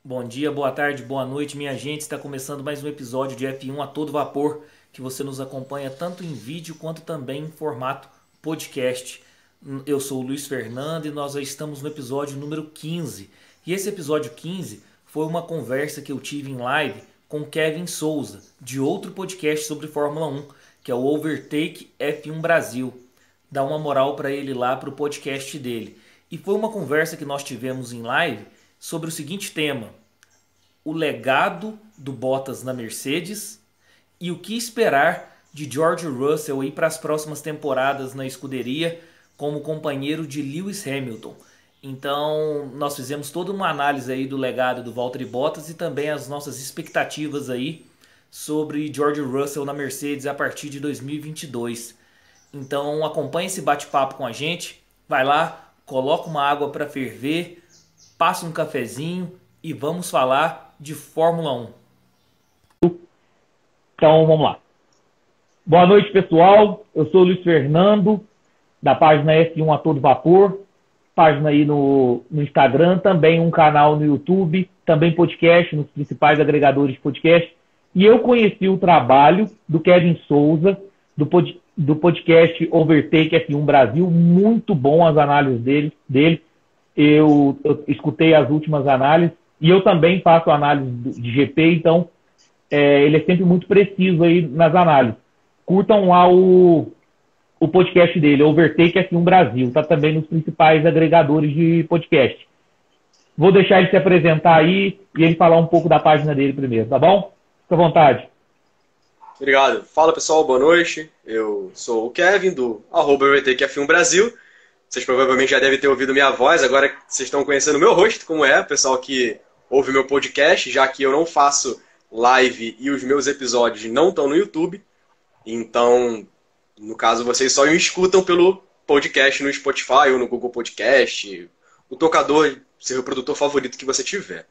Bom dia, boa tarde, boa noite, minha gente. Está começando mais um episódio de F1 a todo vapor, que você nos acompanha tanto em vídeo quanto também em formato podcast. Eu sou o Luiz Fernando e nós já estamos no episódio número 15. E esse episódio 15 foi uma conversa que eu tive em live com Kevin Souza, de outro podcast sobre Fórmula 1, que é o Overtake F1 Brasil. Dá uma moral para ele lá, para o podcast dele. E foi uma conversa que nós tivemos em live sobre o seguinte tema: o legado do Bottas na Mercedes e o que esperar de George Russell aí para as próximas temporadas na escuderia como companheiro de Lewis Hamilton. Então nós fizemos toda uma análise aí do legado do Valtteri Bottas e também as nossas expectativas aí sobre George Russell na Mercedes a partir de 2022. Então acompanhe esse bate-papo com a gente, vai lá, coloca uma água para ferver, passa um cafezinho e vamos falar de Fórmula 1. Então vamos lá. Boa noite, pessoal. Eu sou o Luiz Fernando, da página F1 a todo vapor, página aí no Instagram, também um canal no YouTube, também podcast nos principais agregadores de podcast. E eu conheci o trabalho do Kevin Souza, do podcast Overtake F1 Brasil. Muito bom as análises dele. Eu escutei as últimas análises e eu também faço análise de GP, então ele é sempre muito preciso aí nas análises. Curtam lá o podcast dele, Overtake F1 Brasil, está também nos principais agregadores de podcast. Vou deixar ele se apresentar aí e ele falar um pouco da página dele primeiro, tá bom? Fica à vontade. Obrigado. Fala, pessoal, boa noite. Eu sou o Kevin, do Overtake F1 Brasil. Vocês provavelmente já devem ter ouvido minha voz, agora vocês estão conhecendo o meu rosto, como é, o pessoal que ouve meu podcast, já que eu não faço live e os meus episódios não estão no YouTube. Então, no caso, vocês só me escutam pelo podcast no Spotify ou no Google Podcast, o tocador, seu reprodutor favorito que você tiver.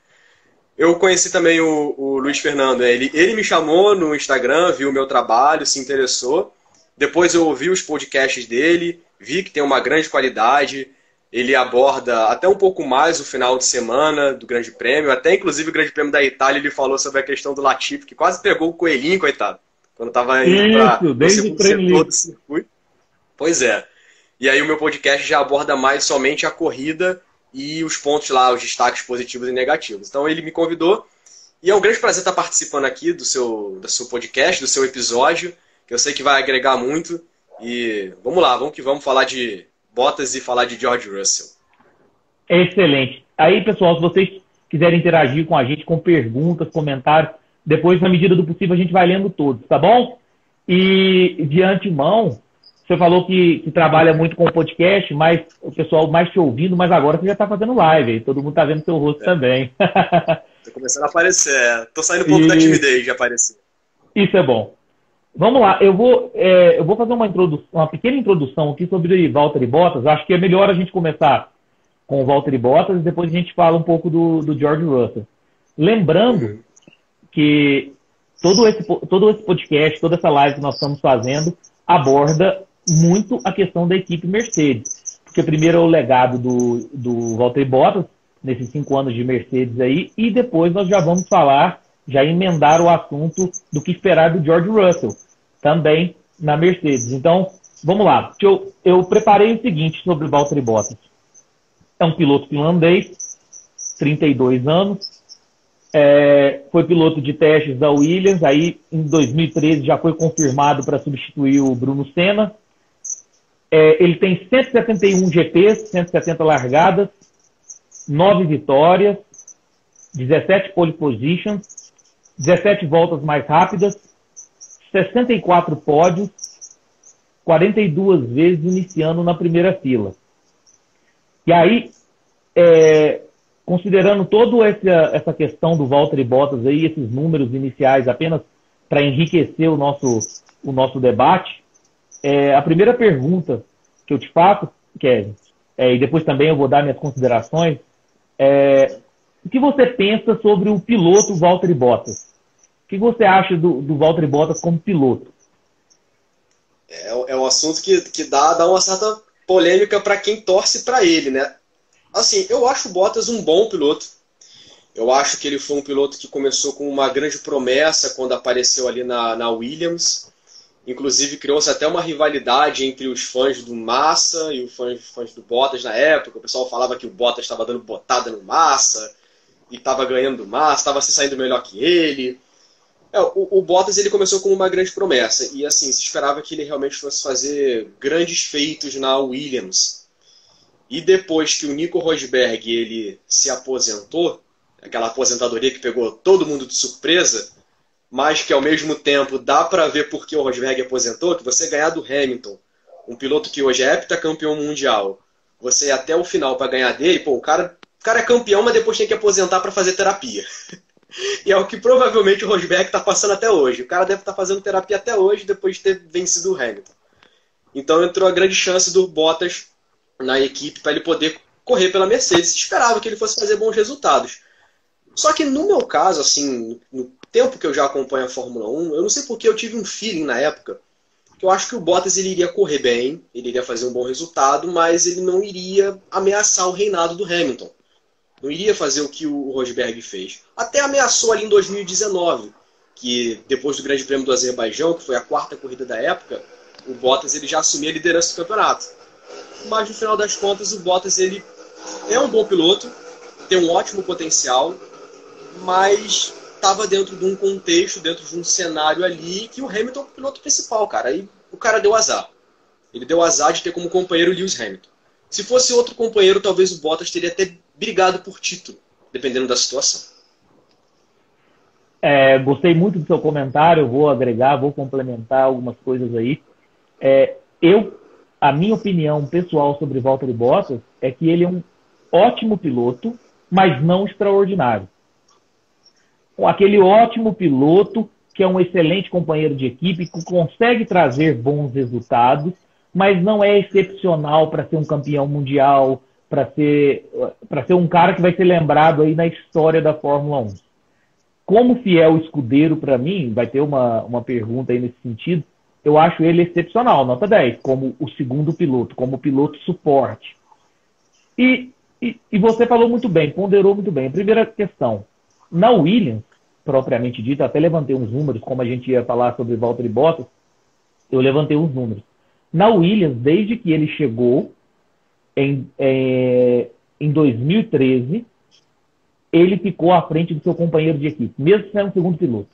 Eu conheci também o Luiz Fernando, ele me chamou no Instagram, viu o meu trabalho, se interessou. Depois eu ouvi os podcasts dele, vi que tem uma grande qualidade. Ele aborda até um pouco mais o final de semana do Grande Prêmio, até inclusive o Grande Prêmio da Itália. Ele falou sobre a questão do Latifi, que quase pegou o coelhinho, coitado, quando estava indo para o segundo setor do circuito. Pois é. E aí o meu podcast já aborda mais somente a corrida e os pontos lá, os destaques positivos e negativos. Então ele me convidou e é um grande prazer estar participando aqui do seu podcast, do seu episódio, que eu sei que vai agregar muito. E vamos lá, vamos falar de Bottas e falar de George Russell. Excelente. Aí, pessoal, se vocês quiserem interagir com a gente com perguntas, comentários, depois, na medida do possível, a gente vai lendo todos, tá bom? E, de antemão, você falou que trabalha muito com o podcast, mas o pessoal mais te ouvindo, mas agora você já está fazendo live, aí todo mundo está vendo seu rosto também. Tô começando a aparecer, tô saindo um pouco da timidez de aparecer. Isso é bom. Vamos lá, eu vou fazer uma pequena introdução aqui sobre Valtteri Bottas. Acho que é melhor a gente começar com o Valtteri Bottas e depois a gente fala um pouco do George Russell. Lembrando que todo esse podcast, toda essa live que nós estamos fazendo, aborda muito a questão da equipe Mercedes. Porque primeiro é o legado do Valtteri Bottas, nesses 5 anos de Mercedes aí, e depois nós já vamos falar, já emendar o assunto do que esperar do George Russell, também na Mercedes. Então, vamos lá. Eu preparei o seguinte sobre o Valtteri Bottas. É um piloto finlandês, 32 anos, foi piloto de testes da Williams, aí em 2013 já foi confirmado para substituir o Bruno Senna. Ele tem 171 GPs, 170 largadas, 9 vitórias, 17 pole positions, 17 voltas mais rápidas, 64 pódios, 42 vezes iniciando na primeira fila. E aí, considerando toda essa questão do Valtteri Bottas aí, esses números iniciais apenas para enriquecer o nosso debate, a primeira pergunta que eu te faço, Kevin, e depois também eu vou dar minhas considerações, o que você pensa sobre o piloto Valtteri Bottas? O que você acha do Valtteri Bottas como piloto? É um assunto que dá uma certa polêmica para quem torce para ele, né? Assim, eu acho o Bottas um bom piloto. Eu acho que ele foi um piloto que começou com uma grande promessa quando apareceu ali na Williams. Inclusive, criou-se até uma rivalidade entre os fãs do Massa e os fãs do Bottas na época. O pessoal falava que o Bottas estava dando botada no Massa e estava ganhando do Massa, estava se saindo melhor que ele. O Bottas ele começou com uma grande promessa e assim se esperava que ele realmente fosse fazer grandes feitos na Williams. E depois que o Nico Rosberg ele se aposentou, aquela aposentadoria que pegou todo mundo de surpresa, mas que ao mesmo tempo dá para ver por que o Rosberg aposentou, que você ganhar do Hamilton, um piloto que hoje é heptacampeão mundial, você ir até o final para ganhar dele, pô, o cara é campeão, mas depois tem que aposentar para fazer terapia. E é o que provavelmente o Rosberg está passando até hoje. O cara deve estar fazendo terapia até hoje, depois de ter vencido o Hamilton. Então entrou a grande chance do Bottas na equipe para ele poder correr pela Mercedes. Esperava que ele fosse fazer bons resultados. Só que no meu caso, assim, no tempo que eu já acompanho a Fórmula 1, eu não sei porque eu tive um feeling na época que eu acho que o Bottas ele iria correr bem, ele iria fazer um bom resultado, mas ele não iria ameaçar o reinado do Hamilton. Não iria fazer o que o Rosberg fez. Até ameaçou ali em 2019, que depois do Grande Prêmio do Azerbaijão, que foi a quarta corrida da época, o Bottas ele já assumia a liderança do campeonato. Mas no final das contas, o Bottas ele é um bom piloto, tem um ótimo potencial, mas estava dentro de um contexto, dentro de um cenário ali que o Hamilton é o piloto principal, cara. Aí o cara deu azar. Ele deu azar de ter como companheiro o Lewis Hamilton. Se fosse outro companheiro, talvez o Bottas teria até brigado por título, dependendo da situação. Gostei muito do seu comentário, vou agregar, vou complementar algumas coisas aí. A minha opinião pessoal sobre Valtteri Bottas é que ele é um ótimo piloto, mas não extraordinário. Aquele ótimo piloto que é um excelente companheiro de equipe, que consegue trazer bons resultados, mas não é excepcional para ser um campeão mundial, para ser um cara que vai ser lembrado aí na história da Fórmula 1. Como fiel escudeiro para mim, vai ter uma pergunta aí nesse sentido, eu acho ele excepcional, nota 10, como o segundo piloto, como piloto suporte. E você falou muito bem, ponderou muito bem. A primeira questão, na Williams, propriamente dito, até levantei uns números, como a gente ia falar sobre Valtteri Bottas, eu levantei uns números. Na Williams, desde que ele chegou em 2013, ele ficou à frente do seu companheiro de equipe, mesmo sendo segundo piloto.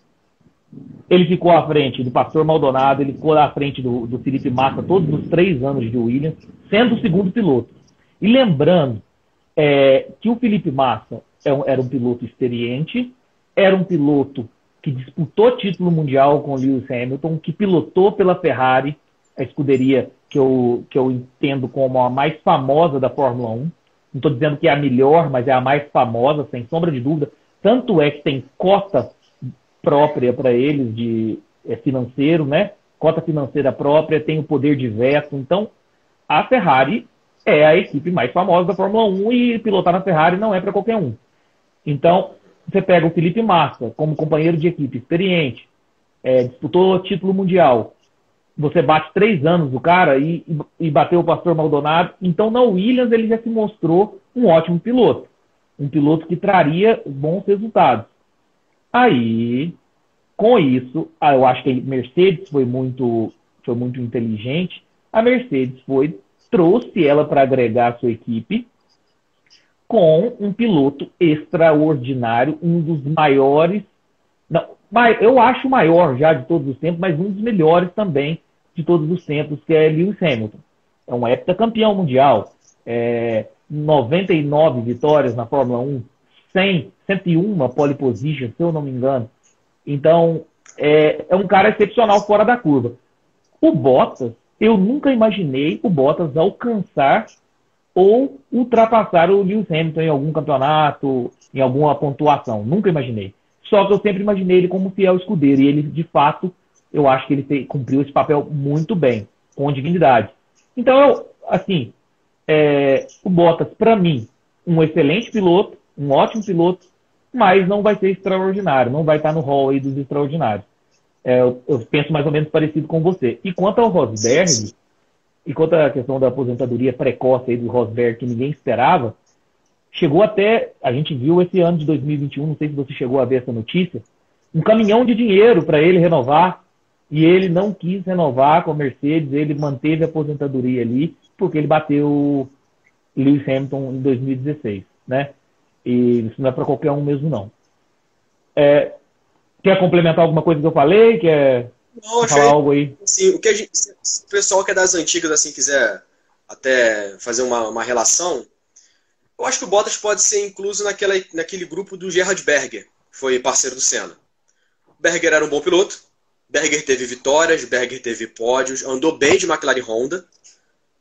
Ele ficou à frente do Pastor Maldonado, ele ficou à frente do Felipe Massa todos os 3 anos de Williams, sendo o segundo piloto. E lembrando que o Felipe Massa era um piloto experiente, era um piloto que disputou título mundial com Lewis Hamilton, que pilotou pela Ferrari, a escuderia que eu entendo como a mais famosa da Fórmula 1. Não estou dizendo que é a melhor, mas é a mais famosa, sem sombra de dúvida. Tanto é que tem cota própria para eles de financeiro, né? Cota financeira própria, tem o poder de veto. Então, a Ferrari é a equipe mais famosa da Fórmula 1 e pilotar na Ferrari não é para qualquer um. Então, você pega o Felipe Massa como companheiro de equipe experiente, disputou título mundial, você bate 3 anos do cara e bateu o Pastor Maldonado. Então, na Williams, ele já se mostrou um ótimo piloto. Um piloto que traria bons resultados. Aí, com isso, eu acho que a Mercedes foi muito inteligente. A Mercedes trouxe ela para agregar a sua equipe com um piloto extraordinário, um dos maiores, eu acho o maior já de todos os tempos, mas um dos melhores também de todos os tempos, que é Lewis Hamilton. É um heptacampeão mundial, 99 vitórias na Fórmula 1, 101 pole position, se eu não me engano. Então, é um cara excepcional fora da curva. O Bottas, eu nunca imaginei o Bottas alcançar ou ultrapassar o Lewis Hamilton em algum campeonato, em alguma pontuação. Nunca imaginei. Só que eu sempre imaginei ele como fiel escudeiro. E ele, de fato, eu acho que ele cumpriu esse papel muito bem, com dignidade. Então, o Bottas, para mim, um excelente piloto, um ótimo piloto, mas não vai ser extraordinário, não vai estar no hall aí dos extraordinários. Eu penso mais ou menos parecido com você. E quanto ao Rosberg, e quanto à questão da aposentadoria precoce aí do Rosberg, que ninguém esperava, chegou até, a gente viu esse ano de 2021, não sei se você chegou a ver essa notícia, um caminhão de dinheiro para ele renovar, e ele não quis renovar com a Mercedes, ele manteve a aposentadoria ali, porque ele bateu o Lewis Hamilton em 2016, né? E isso não é para qualquer um mesmo, não. Quer complementar alguma coisa que eu falei? Quer falar algo aí? Sim, se o pessoal que é das antigas assim, quiser até fazer uma relação, eu acho que o Bottas pode ser incluso naquele grupo do Gerhard Berger, que foi parceiro do Senna. O Berger era um bom piloto, Berger teve vitórias, Berger teve pódios, andou bem de McLaren e Honda,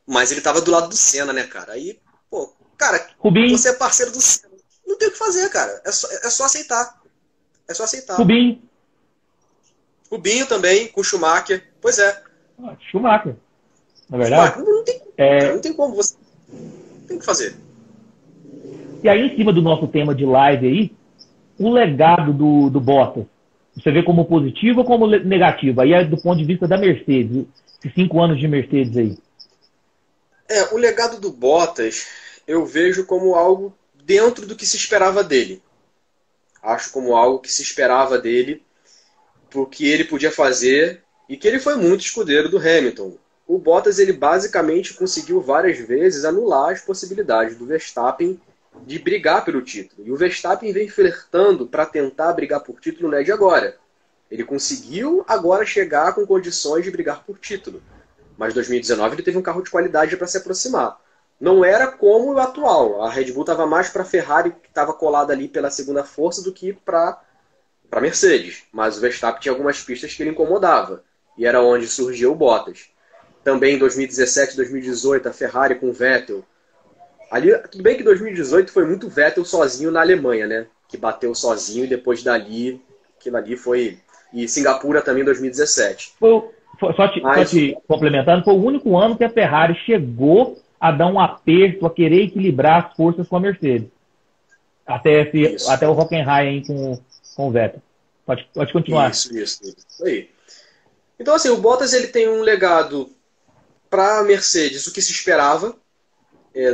mas ele estava do lado do Senna, né, cara? Aí, pô, cara, Rubinho. Você é parceiro do Senna. Não tem o que fazer, cara. É só aceitar. É só aceitar. Rubinho também, com Schumacher. Pois é. Schumacher. Na verdade. Não tem como você. Tem que fazer. E aí, em cima do nosso tema de live aí, o legado do Bottas, você vê como positivo ou como negativo? Aí é do ponto de vista da Mercedes, esses 5 anos de Mercedes aí. O legado do Bottas eu vejo como algo dentro do que se esperava dele. Acho como algo que se esperava dele, pro que ele podia fazer, e que ele foi muito escudeiro do Hamilton. O Bottas, ele basicamente conseguiu várias vezes anular as possibilidades do Verstappen de brigar pelo título. E o Verstappen vem flertando para tentar brigar por título, não é de agora. Ele conseguiu agora chegar com condições de brigar por título. Mas em 2019 ele teve um carro de qualidade para se aproximar. Não era como o atual. A Red Bull estava mais para a Ferrari, que estava colada ali pela segunda força, do que para a Mercedes. Mas o Verstappen tinha algumas pistas que ele incomodava. E era onde surgiu o Bottas. Também em 2017, 2018, a Ferrari com o Vettel. Ali, tudo bem que 2018 foi muito Vettel sozinho na Alemanha, né? Que bateu sozinho e depois dali, aquilo ali foi... E Singapura também em 2017. Só te complementando, foi o único ano que a Ferrari chegou a dar um aperto, a querer equilibrar as forças com a Mercedes. Até o Hockenheim com o Vettel. Pode continuar. Isso aí. Então, assim, o Bottas ele tem um legado para a Mercedes, o que se esperava.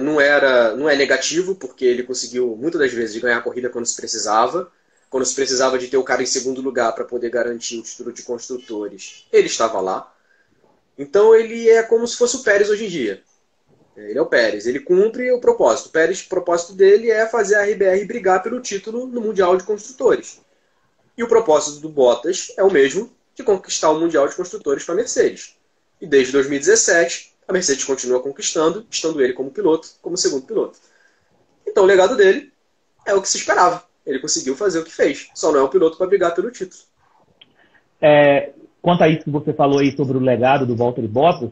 Não é negativo, porque ele conseguiu muitas das vezes ganhar a corrida quando se precisava. Quando se precisava de ter o cara em segundo lugar para poder garantir o título de construtores, ele estava lá. Então ele é como se fosse o Pérez hoje em dia. Ele é o Pérez, ele cumpre o propósito. O propósito dele é fazer a RBR brigar pelo título no Mundial de Construtores. E o propósito do Bottas é o mesmo, de conquistar o Mundial de Construtores para a Mercedes. E desde 2017, a Mercedes continua conquistando, estando ele como piloto, como segundo piloto. Então o legado dele é o que se esperava. Ele conseguiu fazer o que fez. Só não é o piloto para brigar pelo título. Quanto a isso que você falou aí sobre o legado do Valtteri Bottas,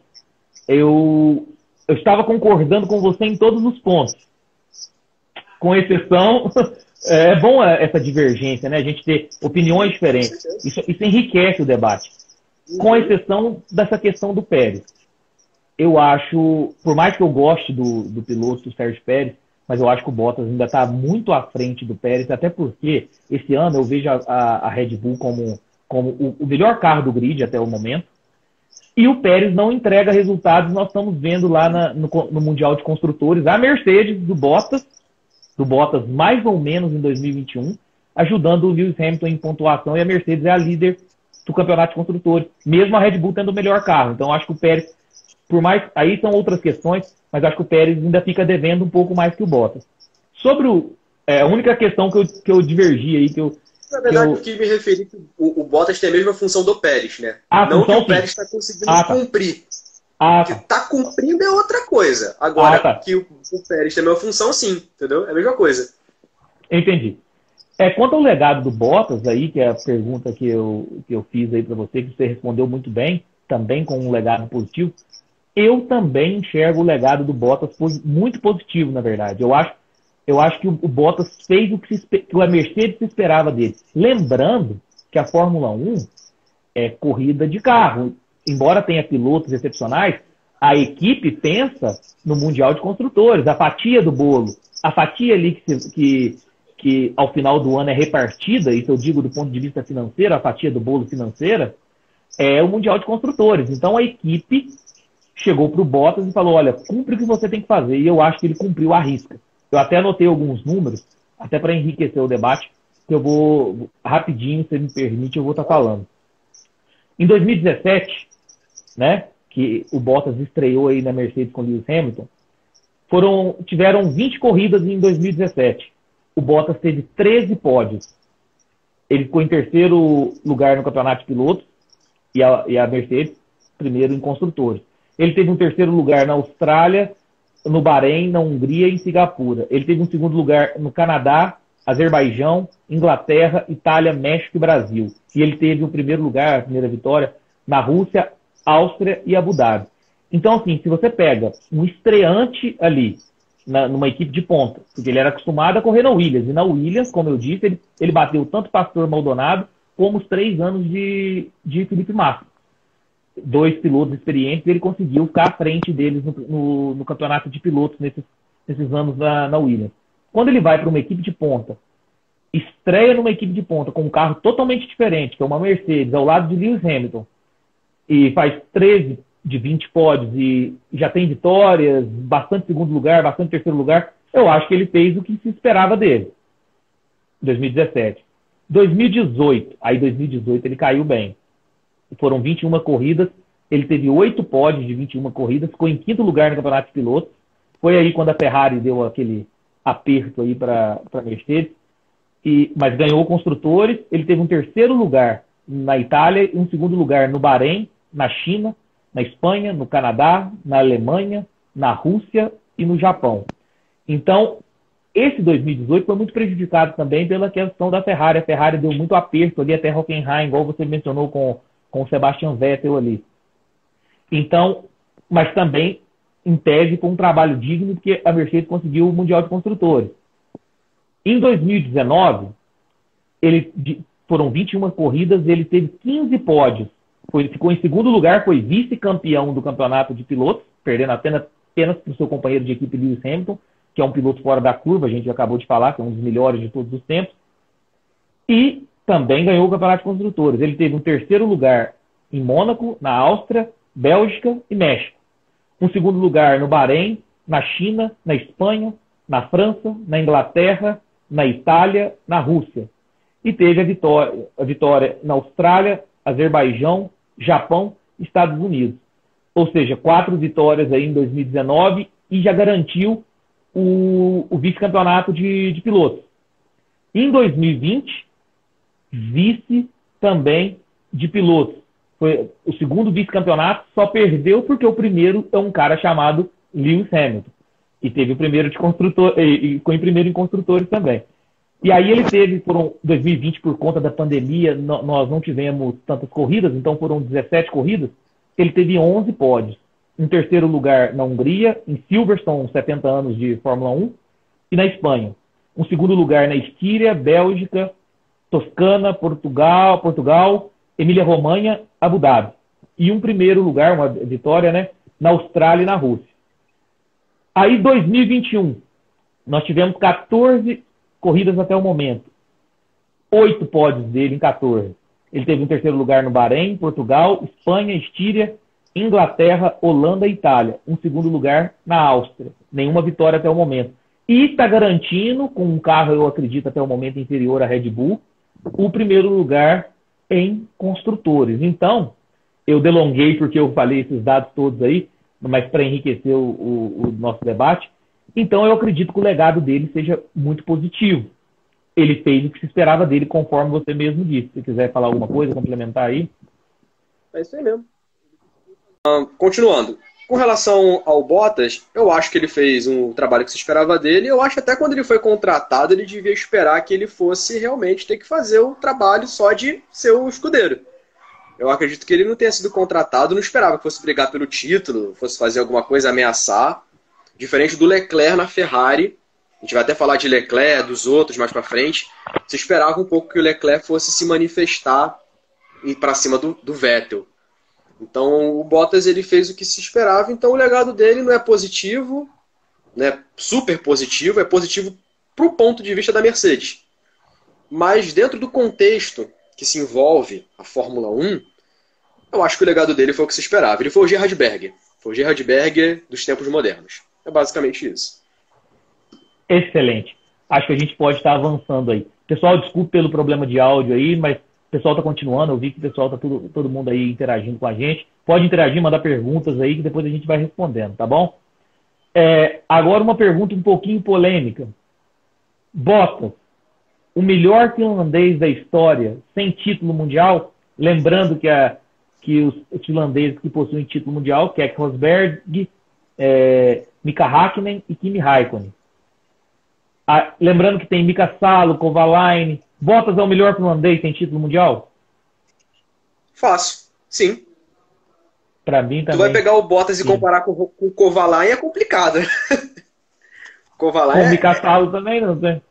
eu estava concordando com você em todos os pontos. Com exceção, é bom essa divergência, né? A gente ter opiniões diferentes. Isso enriquece o debate. Com exceção dessa questão do Pérez. Eu acho, por mais que eu goste do piloto, do Sérgio Pérez, mas eu acho que o Bottas ainda está muito à frente do Pérez, até porque esse ano eu vejo a Red Bull como o melhor carro do grid até o momento, e o Pérez não entrega resultados. Nós estamos vendo lá no Mundial de Construtores a Mercedes do Bottas mais ou menos em 2021, ajudando o Lewis Hamilton em pontuação, e a Mercedes é a líder do campeonato de construtores, mesmo a Red Bull tendo o melhor carro. Então acho que o Pérez, por mais, aí são outras questões, mas acho que o Pérez ainda fica devendo um pouco mais que o Bottas. Sobre a única questão que eu divergi aí, na verdade, o que me referi que o Bottas tem a mesma função do Pérez, né? Não que o Pérez está conseguindo cumprir. Que está cumprindo é outra coisa. Agora, que o Pérez tem a mesma função, sim, entendeu? É a mesma coisa. Entendi. Quanto ao legado do Bottas aí, que é a pergunta que eu fiz aí para você, que você respondeu muito bem, também com um legado positivo, eu também enxergo o legado do Bottas muito positivo, na verdade. Eu acho que o Bottas fez o que a Mercedes se esperava dele. Lembrando que a Fórmula 1 é corrida de carro. Embora tenha pilotos excepcionais, a equipe pensa no Mundial de Construtores, a fatia do bolo. A fatia ali que ao final do ano é repartida, isso eu digo do ponto de vista financeiro, a fatia do bolo financeira, é o Mundial de Construtores. Então a equipe chegou para o Bottas e falou, olha, cumpre o que você tem que fazer. E eu acho que ele cumpriu à risca. Eu até anotei alguns números, até para enriquecer o debate, que eu vou, rapidinho, se me permite, eu vou estar falando. Em 2017, né, que o Bottas estreou aí na Mercedes com Lewis Hamilton, tiveram 20 corridas em 2017. O Bottas teve 13 pódios. Ele ficou em terceiro lugar no campeonato de pilotos e a Mercedes, primeiro em construtores. Ele teve um terceiro lugar na Austrália, no Bahrein, na Hungria e em Singapura. Ele teve um segundo lugar no Canadá, Azerbaijão, Inglaterra, Itália, México e Brasil. E ele teve o primeiro lugar, a primeira vitória, na Rússia, Áustria e Abu Dhabi. Então, assim, se você pega um estreante ali, numa equipe de ponta, porque ele era acostumado a correr na Williams, e na Williams, como eu disse, ele bateu tanto Pastor Maldonado como os 3 anos de Felipe Massa. 2 pilotos experientes, ele conseguiu ficar à frente deles no campeonato de pilotos nesses anos na Williams. Quando ele vai para uma equipe de ponta, estreia numa equipe de ponta com um carro totalmente diferente, que é uma Mercedes, ao lado de Lewis Hamilton, e faz 13 de 20 pódios e já tem vitórias, bastante segundo lugar, bastante terceiro lugar, eu acho que ele fez o que se esperava dele. 2017. 2018 ele caiu bem. Foram 21 corridas, ele teve 8 pódios de 21 corridas, ficou em 5º lugar no campeonato de pilotos. Foi aí quando a Ferrari deu aquele aperto aí para a Mercedes, mas ganhou construtores. Ele teve um terceiro lugar na Itália e um segundo lugar no Bahrein, na China, na Espanha, no Canadá, na Alemanha, na Rússia e no Japão. Então, esse 2018 foi muito prejudicado também pela questão da Ferrari. A Ferrari deu muito aperto ali até Hockenheim, igual você mencionou com o Sebastian Vettel ali. Então, mas também, em tese, foi um trabalho digno, porque a Mercedes conseguiu o Mundial de Construtores. Em 2019, foram 21 corridas, ele teve 15 pódios. Ficou em segundo lugar, foi vice-campeão do campeonato de pilotos, perdendo apenas para o seu companheiro de equipe Lewis Hamilton, que é um piloto fora da curva, a gente acabou de falar, que é um dos melhores de todos os tempos. E também ganhou o campeonato de construtores. Ele teve um terceiro lugar em Mônaco, na Áustria, Bélgica e México. Um segundo lugar no Bahrein, na China, na Espanha, na França, na Inglaterra, na Itália, na Rússia. E teve a vitória na Austrália, Azerbaijão, Japão e Estados Unidos. Ou seja, 4 vitórias aí em 2019 e já garantiu o vice-campeonato de pilotos. Em 2020, vice também de pilotos. Foi o segundo vice-campeonato, só perdeu porque o primeiro é um cara chamado Lewis Hamilton. E teve o primeiro de construtor, e ficou em primeiro em construtores também. E aí ele teve, 2020, por conta da pandemia, nós não tivemos tantas corridas, então foram 17 corridas, ele teve 11 pódios. Em terceiro lugar na Hungria, em Silverstone, 70 anos de Fórmula 1, e na Espanha. Um segundo lugar na Estíria, Bélgica, Toscana, Portugal, Emília-Romanha, Abu Dhabi. E um primeiro lugar, uma vitória, né, na Austrália e na Rússia. Aí, 2021, nós tivemos 14 corridas até o momento. 8 pódios dele em 14. Ele teve um terceiro lugar no Bahrein, Portugal, Espanha, Estíria, Inglaterra, Holanda e Itália. Um segundo lugar na Áustria. Nenhuma vitória até o momento. E está garantindo, com um carro, eu acredito, até o momento inferior à Red Bull, o primeiro lugar em construtores. Então, eu delonguei porque eu falei esses dados todos aí, mas para enriquecer o nosso debate. Então, eu acredito que o legado dele seja muito positivo. Ele fez o que se esperava dele, conforme você mesmo disse. Se quiser falar alguma coisa, complementar aí. É isso aí mesmo. Continuando. Com relação ao Bottas, eu acho que ele fez um trabalho que se esperava dele. Eu acho até quando ele foi contratado, ele devia esperar que ele fosse realmente ter que fazer o trabalho só de ser o escudeiro. Eu acredito que ele não tenha sido contratado, não esperava que fosse brigar pelo título, fosse fazer alguma coisa, ameaçar. Diferente do Leclerc na Ferrari, a gente vai até falar de Leclerc, dos outros mais pra frente, se esperava um pouco que o Leclerc fosse se manifestar e ir pra cima do Vettel. Então o Bottas ele fez o que se esperava, então o legado dele não é positivo, né, super positivo, é positivo pro ponto de vista da Mercedes. Mas dentro do contexto que se envolve a Fórmula 1, eu acho que o legado dele foi o que se esperava. Ele foi o Gerhard Berger. Foi o Gerhard Berger dos tempos modernos. É basicamente isso. Excelente. Acho que a gente pode estar avançando aí. Pessoal, desculpe pelo problema de áudio aí, mas o pessoal está continuando. Eu vi que o pessoal está todo mundo aí interagindo com a gente. Pode interagir, mandar perguntas aí, que depois a gente vai respondendo, tá bom? Agora uma pergunta um pouquinho polêmica. Bottas, o melhor finlandês da história sem título mundial? Lembrando que os finlandeses que possuem título mundial, Keck Rosberg, Mika Hakkinen e Kimi Raikkonen. Lembrando que tem Mika Salo, Kovalainen. Bottas é o melhor finlandês sem título mundial? Fácil, sim. Para mim também. Tu vai pegar o Bottas e comparar com o Kovalainen é complicado. Kovalainen com o Mika Salo também não tem.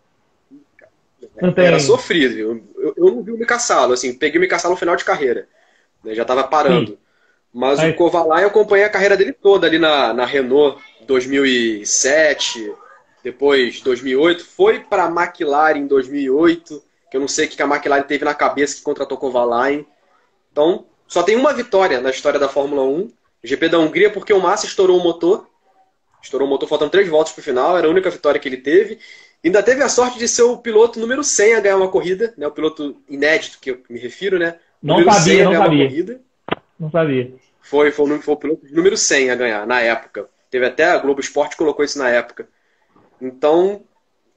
Era sofrido. Eu não vi o Mika Salo, assim, peguei o Mika Salo no final de carreira. Né, já estava parando. Sim. Mas o Kovalainen eu acompanhei a carreira dele toda ali na Renault 2007, depois 2008, foi para a McLaren em 2008, que eu não sei o que a McLaren teve na cabeça que contratou Kovalainen. Então, só tem uma vitória na história da Fórmula 1, o GP da Hungria, porque o Massa estourou o motor. Estourou o motor faltando 3 voltas para o final, era a única vitória que ele teve. Ainda teve a sorte de ser o piloto número 100 a ganhar uma corrida, né? O piloto inédito que eu me refiro, né? Não sabia. Não sabia. Foi o piloto número 100 a ganhar na época. Teve até a Globo Esporte colocou isso na época. Então,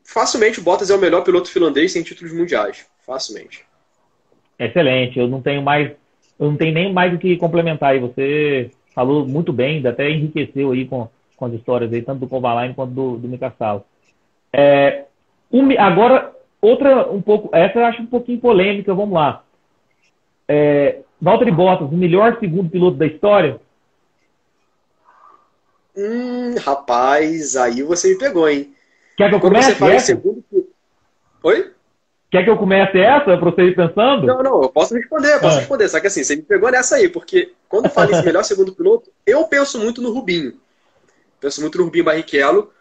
facilmente o Bottas é o melhor piloto finlandês sem títulos mundiais. Facilmente. Excelente. Eu não tenho nem mais o que complementar aí. Você falou muito bem, até enriqueceu aí com as histórias aí, tanto do Kovalainen quanto do Mika Salo. Agora, essa eu acho um pouquinho polêmica, vamos lá. Valtteri Bottas, o melhor segundo piloto da história? Rapaz, aí você me pegou, hein? Quer que eu comece essa? Segundo... Oi? Quer que eu comece essa pra você ir pensando? Não, eu posso responder, Só que assim, você me pegou nessa aí, porque quando eu falo esse melhor segundo piloto, eu penso muito no Rubinho. Penso muito no Rubinho Barrichello,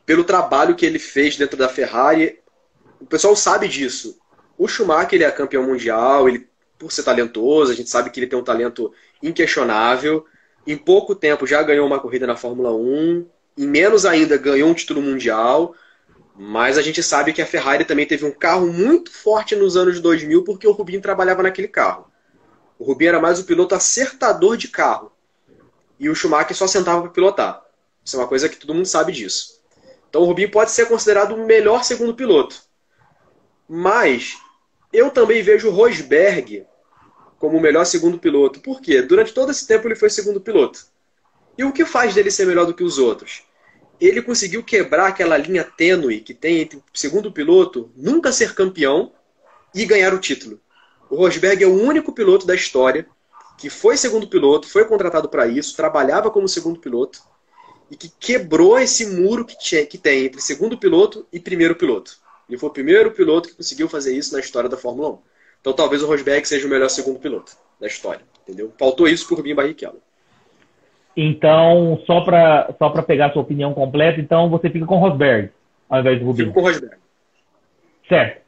pelo trabalho que ele fez dentro da Ferrari. O pessoal sabe disso. O Schumacher, ele é campeão mundial, ele, por ser talentoso, a gente sabe que ele tem um talento inquestionável. Em pouco tempo já ganhou uma corrida na Fórmula 1, em menos ainda ganhou um título mundial, mas a gente sabe que a Ferrari também teve um carro muito forte nos anos 2000 porque o Rubinho trabalhava naquele carro. O Rubinho era mais o piloto acertador de carro e o Schumacher só sentava para pilotar. Isso é uma coisa que todo mundo sabe disso. Então o Rubinho pode ser considerado o melhor segundo piloto. Mas eu também vejo o Rosberg como o melhor segundo piloto. Por quê? Durante todo esse tempo ele foi segundo piloto. E o que faz dele ser melhor do que os outros? Ele conseguiu quebrar aquela linha tênue que tem entre o segundo piloto nunca ser campeão e ganhar o título. O Rosberg é o único piloto da história que foi segundo piloto, foi contratado para isso, trabalhava como segundo piloto e que quebrou esse muro que tem entre segundo piloto e primeiro piloto. Ele foi o primeiro piloto que conseguiu fazer isso na história da Fórmula 1. Então talvez o Rosberg seja o melhor segundo piloto da história. Entendeu? Faltou isso por Rubinho Barrichello. Então, só para pegar a sua opinião completa, então você fica com o Rosberg, ao invés do Rubinho. Fico com o Rosberg. Certo.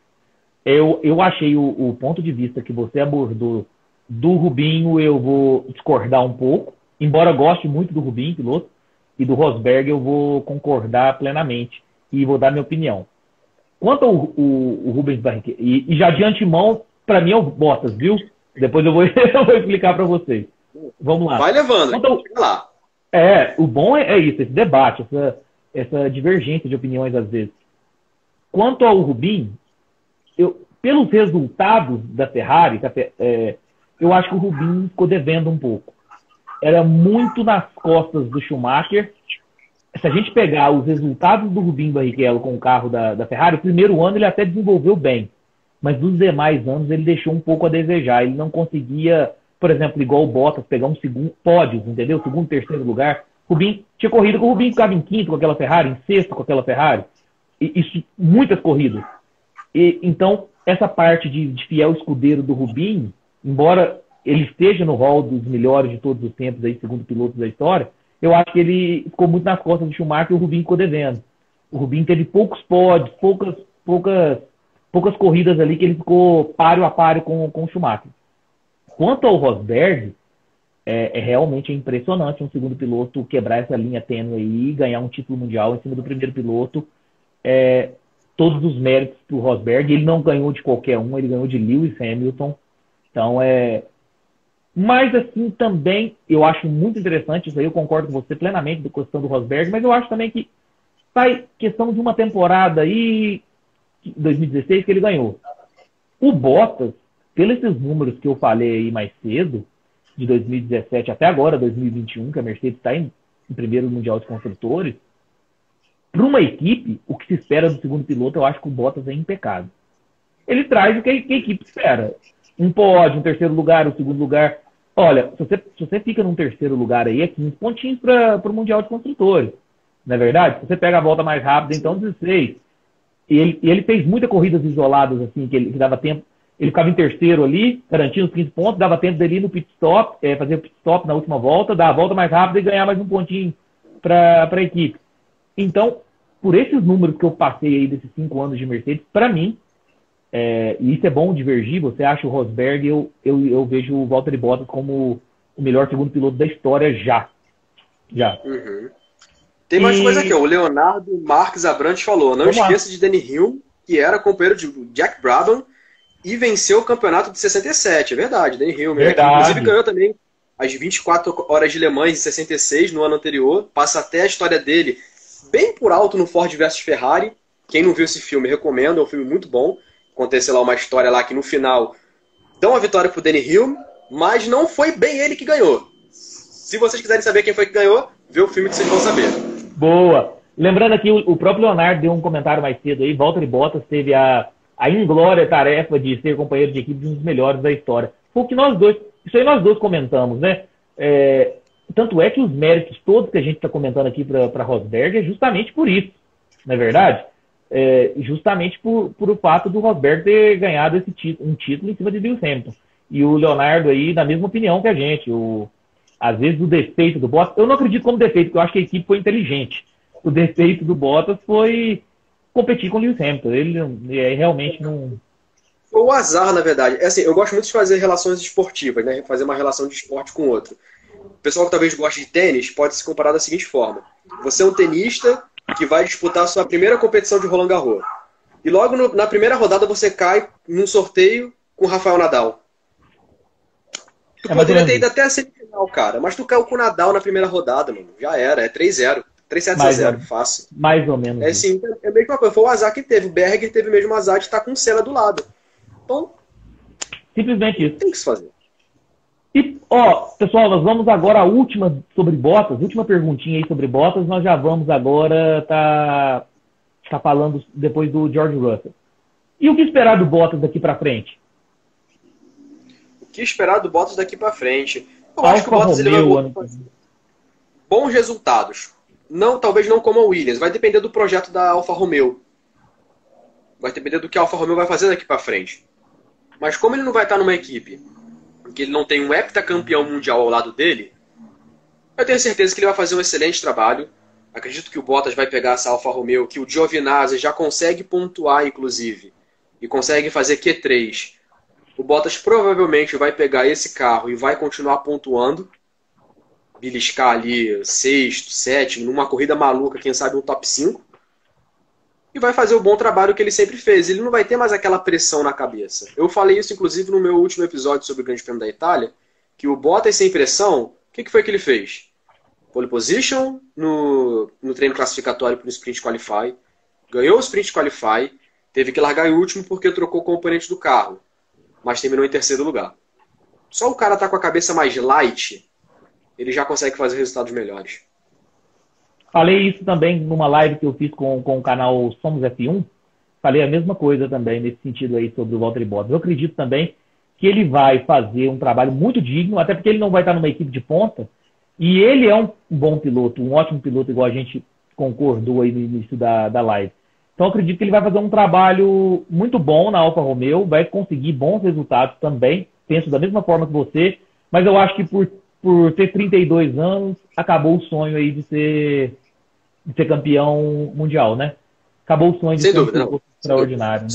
Eu achei o ponto de vista que você abordou do Rubinho, eu vou discordar um pouco, embora eu goste muito do Rubinho, piloto, e do Rosberg eu vou concordar plenamente e vou dar minha opinião. Quanto ao Rubens Barrichello, e já de antemão, para mim é o Bottas, viu? Depois eu vou explicar para vocês. Vamos lá. Vai levando, chega lá. O bom é isso, esse debate, essa divergência de opiniões às vezes. Quanto ao Rubinho, pelos resultados da Ferrari, eu acho que o Rubinho ficou devendo um pouco. Era muito nas costas do Schumacher. Se a gente pegar os resultados do Rubinho Barrichello com o carro da Ferrari, o primeiro ano ele até desenvolveu bem, mas nos demais anos ele deixou um pouco a desejar. Ele não conseguia, por exemplo, igual o Bottas, pegar um segundo pódio, entendeu? Segundo, terceiro lugar. Rubinho tinha corrida com o Rubinho, ficava em quinto com aquela Ferrari, em sexto com aquela Ferrari. Isso, muitas corridas. Então, essa parte de fiel escudeiro do Rubinho, embora ele esteja no hall dos melhores de todos os tempos, aí, segundo pilotos da história, eu acho que ele ficou muito nas costas do Schumacher e o Rubinho ficou devendo. O Rubinho teve poucos pódios, poucas corridas ali que ele ficou páreo a páreo com o Schumacher. Quanto ao Rosberg, realmente impressionante um segundo piloto quebrar essa linha tênue aí e ganhar um título mundial em cima do primeiro piloto. todos os méritos para o Rosberg. Ele não ganhou de qualquer um, ele ganhou de Lewis Hamilton. Então, mas, assim, também, eu acho muito interessante, isso aí eu concordo com você plenamente da questão do Rosberg, mas eu acho também que sai questão de uma temporada aí, 2016, que ele ganhou. O Bottas, pelos esses números que eu falei aí mais cedo, de 2017 até agora, 2021, que a Mercedes está em primeiro Mundial de Construtores, para uma equipe, o que se espera do segundo piloto, eu acho que o Bottas é impecável. Ele traz o que a equipe espera. Um pódio, um terceiro lugar, um segundo lugar. Olha, se você fica num terceiro lugar aí, é 15 pontinhos para o Mundial de Construtores. Não é verdade? Se você pega a volta mais rápida, então 16. E ele fez muitas corridas isoladas, assim, que dava tempo. Ele ficava em terceiro ali, garantindo os 15 pontos, dava tempo dele ir no pit stop, fazer o pit stop na última volta, dar a volta mais rápida e ganhar mais um pontinho para a equipe. Então, por esses números que eu passei aí desses 5 anos de Mercedes, para mim, e isso é bom divergir, você acha o Rosberg, eu vejo o Valtteri Bottas como o melhor segundo piloto da história já. Uhum. Tem mais coisa aqui, ó. O Leonardo Marques Abrantes falou: não esqueça de Danny Hilm, que era companheiro de Jack Brabham e venceu o campeonato de 67. É verdade, Danny Hilm. Inclusive ganhou também as 24 horas de Le Mans em 66, no ano anterior. Passa até a história dele bem por alto no Ford versus Ferrari. Quem não viu esse filme, recomendo. É um filme muito bom. Acontece lá uma história lá que no final dão a vitória pro Danny Hilm, mas não foi bem ele que ganhou. Se vocês quiserem saber quem foi que ganhou, vê o filme que vocês vão saber. Boa! Lembrando aqui, o próprio Leonardo deu um comentário mais cedo aí. Valtteri Bottas teve a inglória tarefa de ser companheiro de equipe de um dos melhores da história. Foi o que isso aí nós dois comentamos, né? Tanto é que os méritos todos que a gente está comentando aqui para Rosberg é justamente por isso, não é verdade? Justamente por o fato do Rosberg ter ganhado um título em cima de Lewis Hamilton. E o Leonardo aí, na mesma opinião que a gente. Às vezes o defeito do Bottas, eu não acredito como defeito, porque eu acho que a equipe foi inteligente. O defeito do Bottas foi competir com o Lewis Hamilton. Ele realmente não... Foi o azar, na verdade. Assim, eu gosto muito de fazer relações esportivas, né? Fazer uma relação de esporte com outro. O pessoal que talvez goste de tênis pode se comparar da seguinte forma. Você é um tenista que vai disputar a sua primeira competição de Roland Garros. E logo na primeira rodada você cai num sorteio com o Rafael Nadal. Tu poderia ter ido até a semifinal, cara. Mas tu caiu com o Nadal na primeira rodada, mano. Já era. É 3-0. 3-7-0. Fácil. Mais ou menos. Assim, é a mesma coisa. Foi o azar que teve. O Berger teve o mesmo azar de estar com o Senna do lado. Então, simplesmente isso. Tem que se fazer. E, pessoal, nós vamos agora à última sobre Bottas. Última perguntinha aí sobre Bottas. Nós já vamos agora tá falando depois do George Russell. E o que esperar do Bottas daqui para frente? O que esperar do Bottas daqui para frente? Eu acho que o Bottas ele vai fazer bons resultados. Talvez não como a Williams. Vai depender do projeto da Alfa Romeo. Vai depender do que a Alfa Romeo vai fazer daqui para frente. Mas como ele não vai estar numa equipe que ele não tem um heptacampeão mundial ao lado dele, eu tenho certeza que ele vai fazer um excelente trabalho. Acredito que o Bottas vai pegar essa Alfa Romeo, que o Giovinazzi já consegue pontuar, inclusive, e consegue fazer Q3. O Bottas provavelmente vai pegar esse carro e vai continuar pontuando, beliscar ali sexto, sétimo, numa corrida maluca, quem sabe um top 5, e vai fazer o bom trabalho que ele sempre fez. Ele não vai ter mais aquela pressão na cabeça. Eu falei isso, inclusive, no meu último episódio sobre o Grande Prêmio da Itália, que o Bottas sem pressão, o que foi que ele fez? Pole position no treino classificatório para o Sprint Qualify, ganhou o Sprint Qualify, teve que largar em último porque trocou o componente do carro, mas terminou em terceiro lugar. Só o cara tá com a cabeça mais light, ele já consegue fazer resultados melhores. Falei isso também numa live que eu fiz com o canal Somos F1. Falei a mesma coisa também nesse sentido aí sobre o Valtteri Bottas. Eu acredito também que ele vai fazer um trabalho muito digno, até porque ele não vai estar numa equipe de ponta. E ele é um bom piloto, um ótimo piloto, igual a gente concordou aí no início da live. Então eu acredito que ele vai fazer um trabalho muito bom na Alfa Romeo, vai conseguir bons resultados também. Penso da mesma forma que você, mas eu acho que por ter 32 anos, acabou o sonho aí de ser campeão mundial, né? Acabou o sonho de ser um piloto extraordinário, né?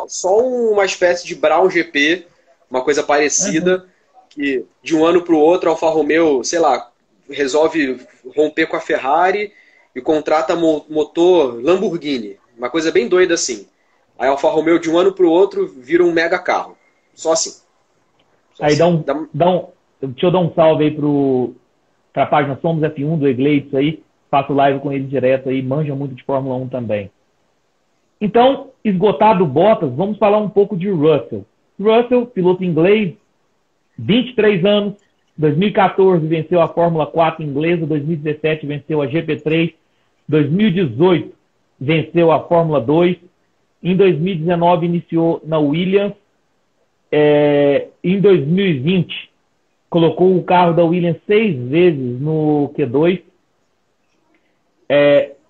Só uma espécie de Brown GP, uma coisa parecida, que de um ano para o outro a Alfa Romeo, sei lá, resolve romper com a Ferrari e contrata motor Lamborghini. Uma coisa bem doida assim. Aí a Alfa Romeo de um ano para o outro vira um mega carro. Só assim. Só Aí assim. deixa eu dar um salve aí para a página Somos F1 do Egleitos aí. Faço live com ele direto aí, manja muito de Fórmula 1 também. Então, esgotado Bottas, vamos falar um pouco de Russell. Russell, piloto inglês, 23 anos, 2014 venceu a Fórmula 4 inglesa, 2017 venceu a GP3, 2018 venceu a Fórmula 2, em 2019 iniciou na Williams, em 2020 colocou o carro da Williams 6 vezes no Q2,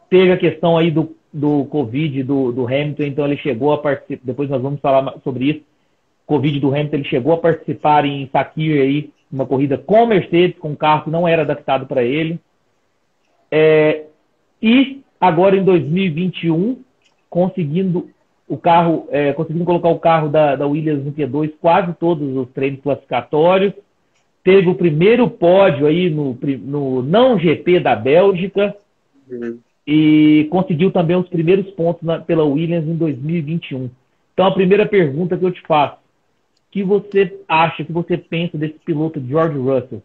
teve a questão aí do Covid do Hamilton, então ele chegou a participar, depois nós vamos falar sobre isso, Covid do Hamilton, ele chegou a participar em Sakir aí, uma corrida com Mercedes, com um carro que não era adaptado para ele. E agora em 2021, conseguindo colocar o carro da Williams no Q2 quase todos os treinos classificatórios. Teve o primeiro pódio aí no não GP da Bélgica. E conseguiu também os primeiros pontos pela Williams em 2021. Então a primeira pergunta que eu te faço: o que você acha, que você pensa desse piloto George Russell?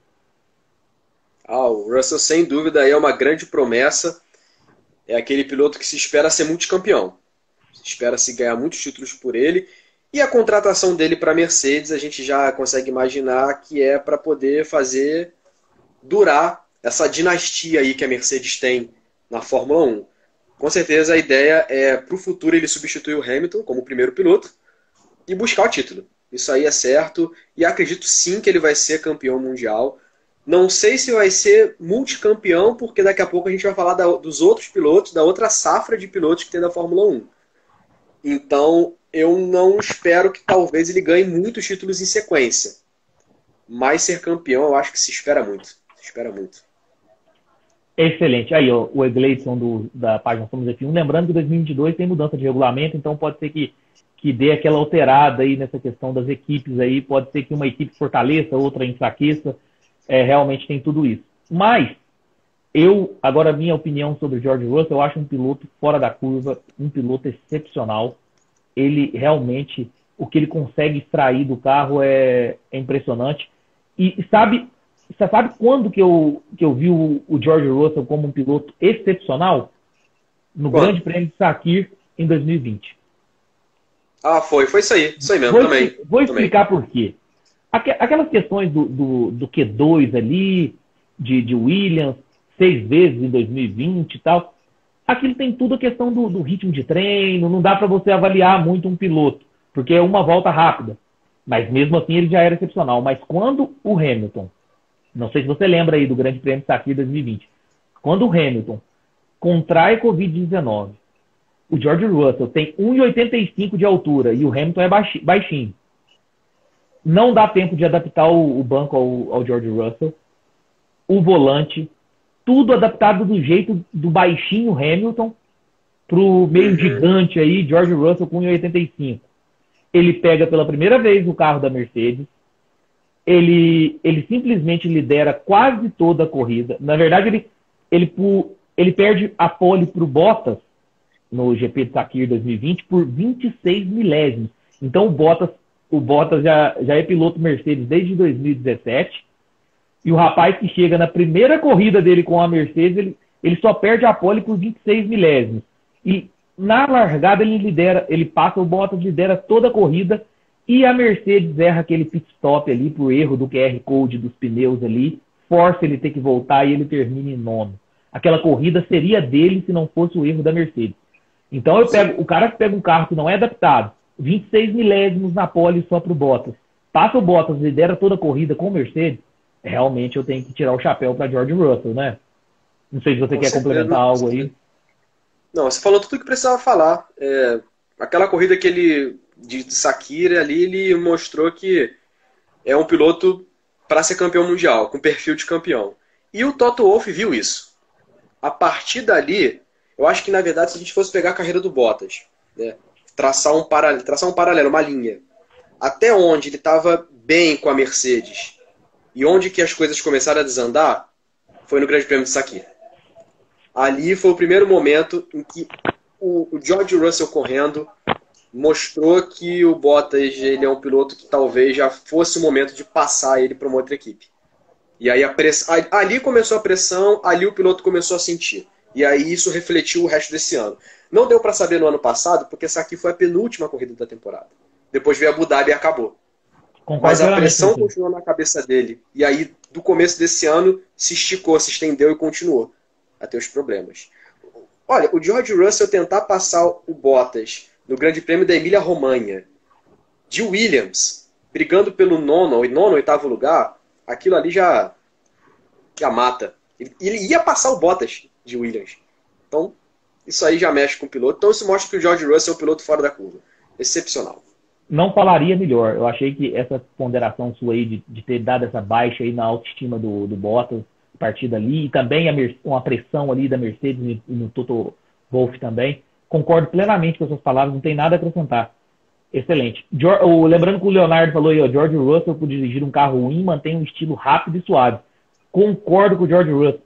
O Russell sem dúvida é uma grande promessa. É aquele piloto que se espera ser multicampeão. Se espera se ganhar muitos títulos por ele. E a contratação dele para a Mercedes, a gente já consegue imaginar que é para poder fazer durar essa dinastia aí que a Mercedes tem na Fórmula 1. Com certeza a ideia é para o futuro ele substituir o Hamilton como primeiro piloto e buscar o título. Isso aí é certo e acredito sim que ele vai ser campeão mundial. Não sei se vai ser multicampeão, porque daqui a pouco a gente vai falar dos outros pilotos, da outra safra de pilotos que tem da Fórmula 1. Então eu não espero que talvez ele ganhe muitos títulos em sequência. Mas ser campeão eu acho que se espera muito. Se espera muito. Excelente. Aí, ó, o Egleison da página Somos F1. Lembrando que 2022 tem mudança de regulamento, então pode ser que dê aquela alterada aí nessa questão das equipes aí. Pode ser que uma equipe fortaleça, outra enfraqueça. Realmente tem tudo isso. Mas, agora a minha opinião sobre o George Russell, eu acho um piloto fora da curva, um piloto excepcional. Ele realmente, o que ele consegue extrair do carro é impressionante. E você sabe quando que eu vi o George Russell como um piloto excepcional? No Grande Prêmio de Sakir, em 2020. Foi isso aí mesmo também. Vou explicar por quê. Aquelas questões do Q2 ali, de Williams, 6 vezes em 2020 e tal, aquilo tem tudo a questão do ritmo de treino, não dá para você avaliar muito um piloto, porque é uma volta rápida. Mas mesmo assim ele já era excepcional. Mas quando o Hamilton, não sei se você lembra aí do Grande Prêmio de Sakir 2020, quando o Hamilton contrai Covid-19, o George Russell tem 1,85 de altura e o Hamilton é baixinho. Não dá tempo de adaptar o banco ao George Russell, o volante, tudo adaptado do jeito do baixinho Hamilton pro meio gigante aí, George Russell com 1,85. Ele pega pela primeira vez o carro da Mercedes, ele simplesmente lidera quase toda a corrida. Na verdade, ele perde a pole para o Bottas no GP de Sakir 2020 por 26 milésimos. Então o Bottas já é piloto Mercedes desde 2017. E o rapaz que chega na primeira corrida dele com a Mercedes, ele só perde a pole por 26 milésimos. E na largada ele passa o Bottas, lidera toda a corrida. E a Mercedes erra aquele pit stop ali por erro do QR Code dos pneus ali, força ele ter que voltar e ele termina em nono. Aquela corrida seria dele se não fosse o erro da Mercedes. Então o cara que pega um carro que não é adaptado, 26 milésimos na pole só para o Bottas, passa o Bottas, lidera toda a corrida com o Mercedes, realmente eu tenho que tirar o chapéu para George Russell, né? Não sei se você quer complementar algo aí. Não, você falou tudo o que precisava falar. Aquela corrida que de Sakir ali, ele mostrou que é um piloto para ser campeão mundial, com perfil de campeão. E o Toto Wolff viu isso. A partir dali, eu acho que na verdade se a gente fosse pegar a carreira do Bottas, né, traçar um paralelo, uma linha, até onde ele estava bem com a Mercedes e onde que as coisas começaram a desandar, foi no Grande Prêmio de Sakir. Ali foi o primeiro momento em que o George Russell correndo mostrou que o Bottas ele é um piloto que talvez já fosse o momento de passar ele para uma outra equipe. E aí ali começou a pressão, ali o piloto começou a sentir. E aí isso refletiu o resto desse ano. Não deu para saber no ano passado, porque essa aqui foi a penúltima corrida da temporada. Depois veio a Abu Dhabi e acabou. Mas a pressão continuou na cabeça dele. E aí, do começo desse ano, se esticou, se estendeu e continuou a ter os problemas. Olha, o George Russell tentar passar o Bottas no Grande Prêmio da Emília-Romanha, de Williams, brigando pelo nono, oitavo lugar, aquilo ali já mata. Ele ia passar o Bottas de Williams. Então, isso aí já mexe com o piloto. Então, isso mostra que o George Russell é um piloto fora da curva. Excepcional. Não falaria melhor. Eu achei que essa ponderação sua aí de ter dado essa baixa aí na autoestima do Bottas a partir dali, e também uma pressão ali da Mercedes e no Toto Wolff também. Concordo plenamente com as suas palavras, não tem nada a acrescentar. Excelente. Lembrando que o Leonardo falou aí, ó, George Russell, por dirigir um carro ruim, mantém um estilo rápido e suave. Concordo com o George Russell.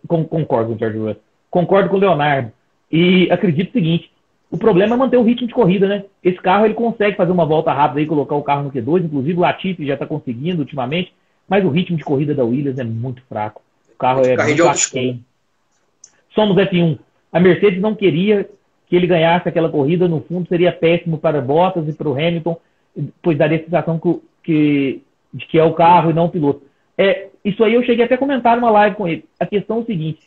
Concordo com o Leonardo. E acredito o seguinte, o problema é manter o ritmo de corrida, né? Esse carro ele consegue fazer uma volta rápida e colocar o carro no Q2, inclusive o Latifi já está conseguindo ultimamente, mas o ritmo de corrida da Williams é muito fraco. O carro é muito aquém. Somos F1. A Mercedes não queria que ele ganhasse aquela corrida, no fundo seria péssimo para Bottas e para o Hamilton, pois daria a sensação de que é o carro e não o piloto. Isso aí eu cheguei até a comentar numa live com ele. A questão é o seguinte,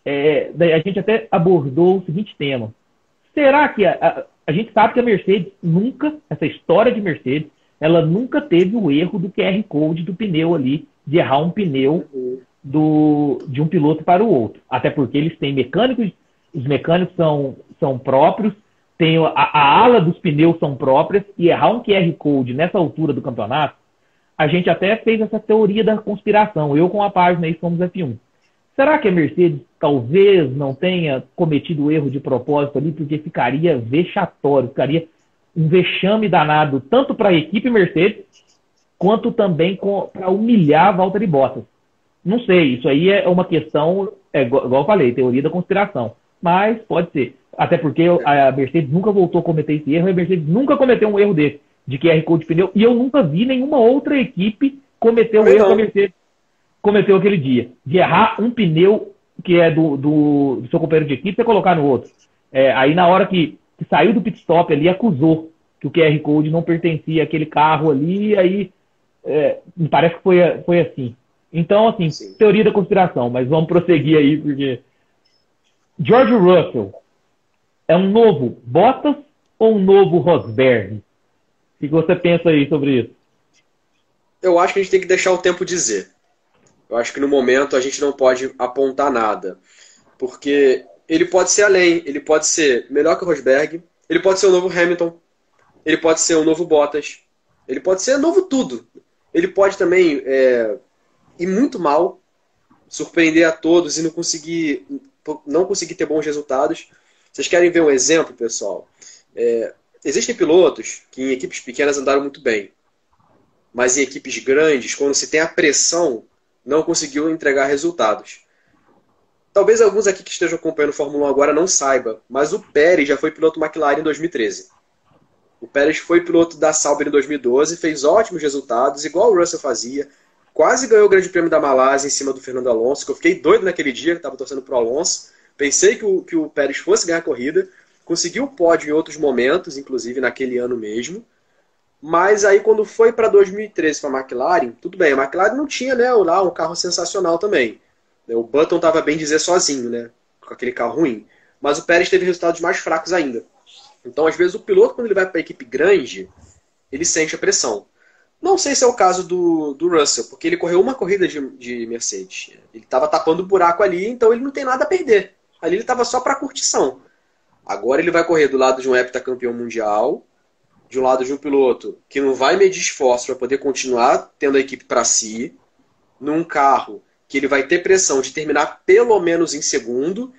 a gente até abordou o seguinte tema. Será que a gente sabe que a Mercedes nunca, essa história de Mercedes, ela nunca teve o erro do QR Code do pneu ali, de errar um pneu de um piloto para o outro. Até porque eles têm mecânicos, os mecânicos são próprios, tem a ala dos pneus são próprias, e errar um QR Code nessa altura do campeonato, a gente até fez essa teoria da conspiração. Eu com a página aí Somos F1. Será que a Mercedes talvez não tenha cometido o erro de propósito ali, porque ficaria vexatório, ficaria um vexame danado, tanto para a equipe Mercedes, quanto também para humilhar a Valtteri Bottas? Não sei, isso aí é uma questão, igual eu falei, teoria da conspiração. Mas pode ser. Até porque a Mercedes nunca voltou a cometer esse erro, a Mercedes nunca cometeu um erro desse, de QR Code de pneu, e eu nunca vi nenhuma outra equipe cometer o erro que a Mercedes cometeu aquele dia, de errar um pneu que é do seu companheiro de equipe e colocar no outro. Aí na hora que saiu do pit stop ali, acusou que o QR Code não pertencia àquele carro ali, e aí me parece que foi assim. Então, assim, sim, teoria da conspiração, mas vamos prosseguir aí, porque George Russell é um novo Bottas ou um novo Rosberg? O que você pensa aí sobre isso? Eu acho que a gente tem que deixar o tempo dizer. Eu acho que no momento a gente não pode apontar nada. Porque ele pode ser além, ele pode ser melhor que o Rosberg, ele pode ser o novo Hamilton, ele pode ser o novo Bottas, ele pode ser novo tudo. Ele pode também ir muito mal, surpreender a todos e não conseguir ter bons resultados. Vocês querem ver um exemplo, pessoal? Existem pilotos que em equipes pequenas andaram muito bem, mas em equipes grandes, quando se tem a pressão, não conseguiu entregar resultados. Talvez alguns aqui que estejam acompanhando a Fórmula 1 agora não saibam, mas o Pérez já foi piloto McLaren em 2013. O Pérez foi piloto da Sauber em 2012, fez ótimos resultados, igual o Russell fazia, quase ganhou o Grande Prêmio da Malásia em cima do Fernando Alonso, que eu fiquei doido naquele dia, que estava torcendo para o Alonso. Pensei que o Pérez fosse ganhar a corrida, conseguiu o pódio em outros momentos, inclusive naquele ano mesmo. Mas aí quando foi para 2013 para a McLaren, tudo bem, a McLaren não tinha, né, lá um carro sensacional também. O Button estava bem dizer sozinho, né, com aquele carro ruim. Mas o Pérez teve resultados mais fracos ainda. Então, às vezes, o piloto, quando ele vai para a equipe grande, ele sente a pressão. Não sei se é o caso do Russell, porque ele correu uma corrida de Mercedes. Ele estava tapando o buraco ali, então ele não tem nada a perder. Ali ele estava só para curtição. Agora ele vai correr do lado de um heptacampeão mundial, de um lado de um piloto que não vai medir esforço para poder continuar tendo a equipe para si, num carro que ele vai ter pressão de terminar pelo menos em segundo,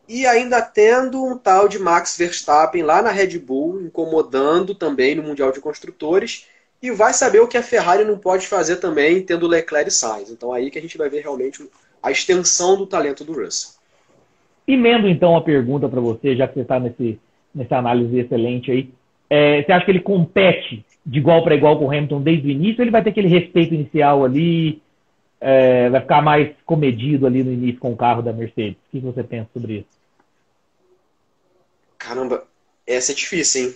e ainda tendo um tal de Max Verstappen lá na Red Bull, incomodando também no Mundial de Construtores, e vai saber o que a Ferrari não pode fazer também, tendo Leclerc e Sainz. Então aí que a gente vai ver realmente a extensão do talento do Russell. Emendo, então, a pergunta para você, já que você está nessa análise excelente aí. Você acha que ele compete de igual para igual com o Hamilton desde o início, ou ele vai ter aquele respeito inicial ali, vai ficar mais comedido ali no início com o carro da Mercedes? O que você pensa sobre isso? Caramba, essa é difícil, hein?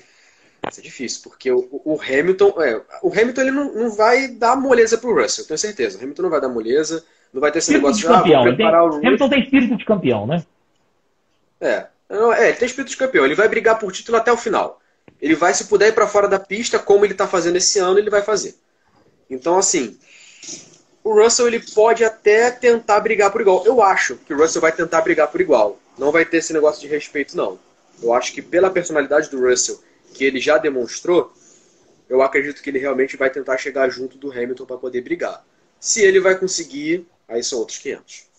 Essa é difícil, porque o Hamilton, ele não vai dar moleza pro Russell, eu tenho certeza. O Hamilton não vai dar moleza, não vai ter esse negócio de campeão. vou preparar o Hamilton tem espírito de campeão, né? Ele tem espírito de campeão, ele vai brigar por título até o final. Ele vai, se puder ir para fora da pista, como ele está fazendo esse ano, ele vai fazer. Então, assim, o Russell ele pode até tentar brigar por igual. Eu acho que o Russell vai tentar brigar por igual. Não vai ter esse negócio de respeito, não. Eu acho que pela personalidade do Russell, que ele já demonstrou, eu acredito que ele realmente vai tentar chegar junto do Hamilton para poder brigar. Se ele vai conseguir, aí são outros 500.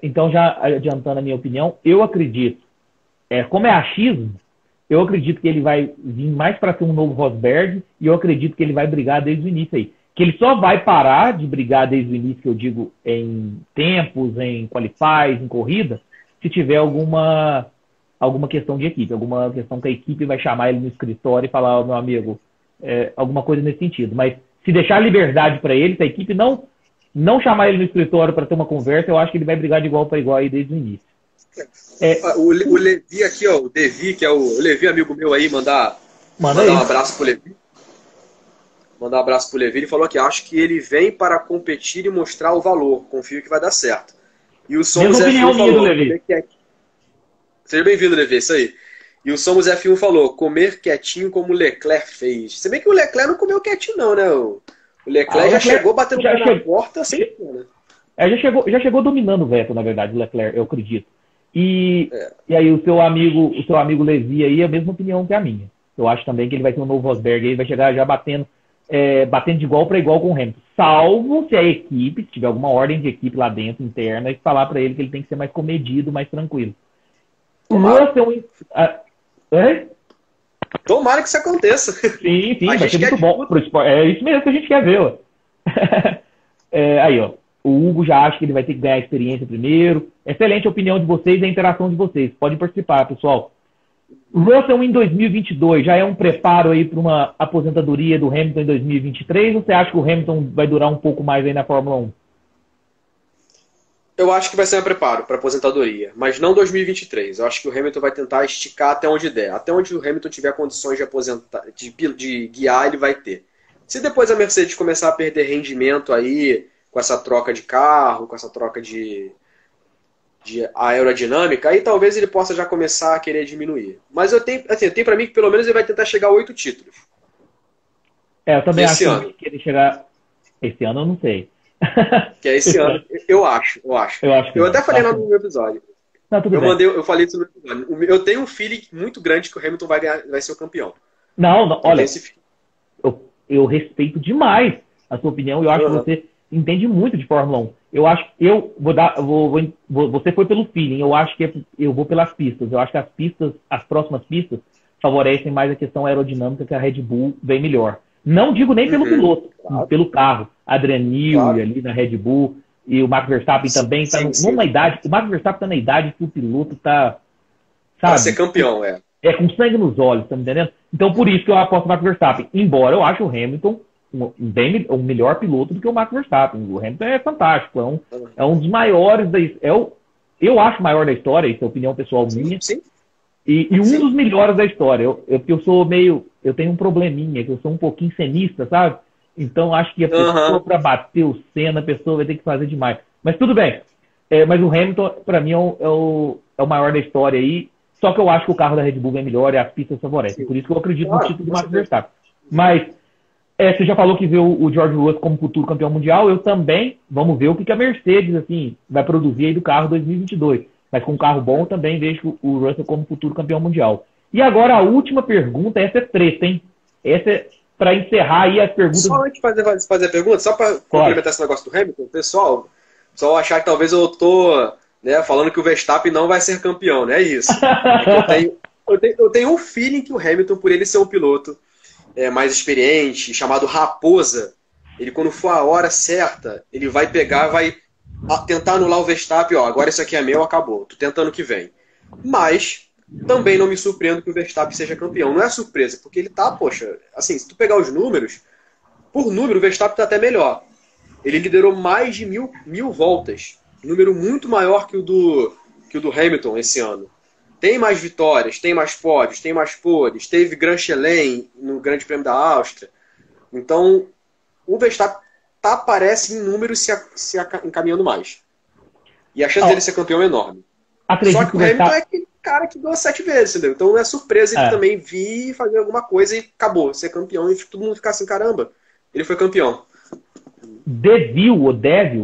Então, já adiantando a minha opinião, eu acredito, como é achismo, eu acredito que ele vai vir mais para ser um novo Rosberg, e eu acredito que ele vai brigar desde o início aí. Que ele só vai parar de brigar desde o início, que eu digo, em tempos, em qualifies, em corrida, se tiver alguma questão de equipe, alguma questão que a equipe vai chamar ele no escritório e falar, meu amigo, alguma coisa nesse sentido. Mas se deixar liberdade para ele, se a equipe não chamar ele no escritório para ter uma conversa, eu acho que ele vai brigar de igual para igual aí desde o início. O Levi aqui, ó, o Devi, que é o Levi, amigo meu aí, mandar um abraço pro Levi. Mandar um abraço pro Levi. Ele falou que acho que ele vem para competir e mostrar o valor. Confio que vai dar certo. E o Somos F1 falou... Seja bem-vindo, Levi, isso aí. E o Somos F1 falou, comer quietinho como o Leclerc fez. Se bem que o Leclerc não comeu quietinho não, né? O Leclerc já chegou batendo na porta sem né? Já chegou dominando o Vettel, na verdade, o Leclerc, eu acredito. E aí o seu amigo Levi aí é a mesma opinião que a minha. Eu acho também que ele vai ter um novo Rosberg aí, vai chegar já batendo de igual para igual com o Hamilton. Salvo se a equipe, se tiver alguma ordem de equipe lá dentro, interna, e falar para ele que ele tem que ser mais comedido, mais tranquilo. Tomara que isso aconteça. Sim, vai ser muito bom pro esporte. É isso mesmo que a gente quer ver, ó. Aí, ó. O Hugo já acha que ele vai ter que ganhar experiência primeiro. Excelente a opinião de vocês e a interação de vocês. Podem participar, pessoal. Russell em 2022 já é um preparo aí para uma aposentadoria do Hamilton em 2023? Ou você acha que o Hamilton vai durar um pouco mais aí na Fórmula 1? Eu acho que vai ser um preparo para aposentadoria, mas não 2023. Eu acho que o Hamilton vai tentar esticar até onde der. Até onde o Hamilton tiver condições de aposentar, de guiar, ele vai ter. Se depois a Mercedes começar a perder rendimento aí, com essa troca de carro, com essa troca de aerodinâmica, aí talvez ele possa já começar a querer diminuir. Mas eu tenho para mim que pelo menos ele vai tentar chegar a 8 títulos. Eu também acho que ele chegar... Esse ano eu não sei. Que é esse ano, eu acho. Eu até falei lá no meu episódio. Não, eu falei isso no episódio. Eu tenho um feeling muito grande que o Hamilton vai ser o campeão. Não, olha, eu respeito demais a sua opinião. Eu acho que você entende muito de Fórmula 1. Eu acho que você foi pelo feeling. Eu acho que eu vou pelas pistas. Eu acho que as próximas pistas favorecem mais a questão aerodinâmica, que a Red Bull vem melhor. Não digo nem pelo piloto, pelo carro. Adrian Newey ali na Red Bull e o Max Verstappen também está numa idade. O Max Verstappen está na idade que o piloto está, sabe? Para ser campeão, com sangue nos olhos, tá me entendendo? Então por isso que eu aposto no Max Verstappen. Embora eu ache o Hamilton um melhor piloto do que o Max Verstappen. O Hamilton é fantástico, é um dos maiores eu acho o maior da história, isso é opinião pessoal minha. Sim. E um dos melhores da história. Eu tenho um probleminha, que eu sou um pouquinho cenista, sabe? Então acho que a pessoa para bater o Senna, a pessoa vai ter que fazer demais. Mas tudo bem. Mas o Hamilton, para mim, é o maior da história aí. Só que eu acho que o carro da Red Bull é melhor e as pistas favorecem. Por isso que eu acredito no título do Max Verstappen. Mas você já falou que vê o George Russell como futuro campeão mundial. Eu também. Vamos ver o que a Mercedes assim, vai produzir aí do carro 2022. Mas com um carro bom, eu também vejo o Russell como futuro campeão mundial. E agora a última pergunta, essa é treta, hein? Essa é para encerrar aí as perguntas. Só antes de fazer a pergunta, só para complementar esse negócio do Hamilton, pessoal, só achar que talvez eu tô falando que o Verstappen não vai ser campeão, não é isso. Eu tenho um feeling que o Hamilton, por ele ser um piloto mais experiente, chamado Raposa, ele quando for a hora certa, ele vai pegar, vai tentar anular o Verstappen, ó, agora isso aqui é meu, acabou. Tô tentando que vem. Mas também não me surpreendo que o Verstappen seja campeão. Não é surpresa, porque ele tá, poxa, assim, se tu pegar os números, por número o Verstappen tá até melhor. Ele liderou mais de mil voltas. Número muito maior que o do Hamilton esse ano. Tem mais vitórias, tem mais pódios, tem mais poles. Teve Grand Chelem no Grande Prêmio da Áustria. Então, o Verstappen parece em números se encaminhando mais. E a chance dele ser campeão é enorme. Só que o Hamilton é aquele cara que ganhou 7 vezes, entendeu? Então não é surpresa ele também vir fazer alguma coisa e acabou, ser campeão. E todo mundo ficar assim, caramba, ele foi campeão. Devil,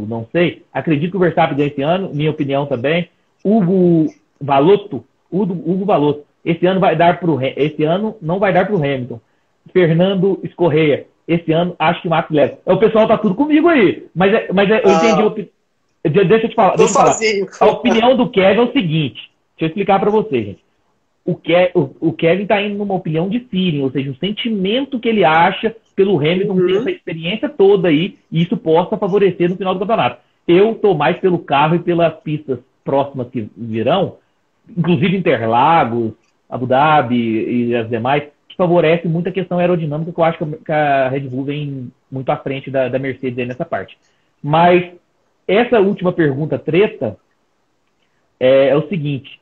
não sei. Acredito que o Verstappen ganha esse ano, minha opinião também. Hugo Balotto. Esse ano não vai dar pro Hamilton. Fernando Escorreia. Esse ano acho que o Max leva. O pessoal tá tudo comigo aí. Mas eu entendi. Deixa eu te falar. A opinião do Kevin é o seguinte. Deixa eu explicar para você, gente. O Kevin tá indo numa opinião de feeling, ou seja, o sentimento que ele acha pelo Hamilton ter essa experiência toda aí, e isso possa favorecer no final do campeonato. Eu tô mais pelo carro e pelas pistas próximas que virão, inclusive Interlagos, Abu Dhabi e as demais, que favorece muito a questão aerodinâmica, que eu acho que a Red Bull vem muito à frente da Mercedes aí nessa parte. Mas essa última pergunta treta é o seguinte: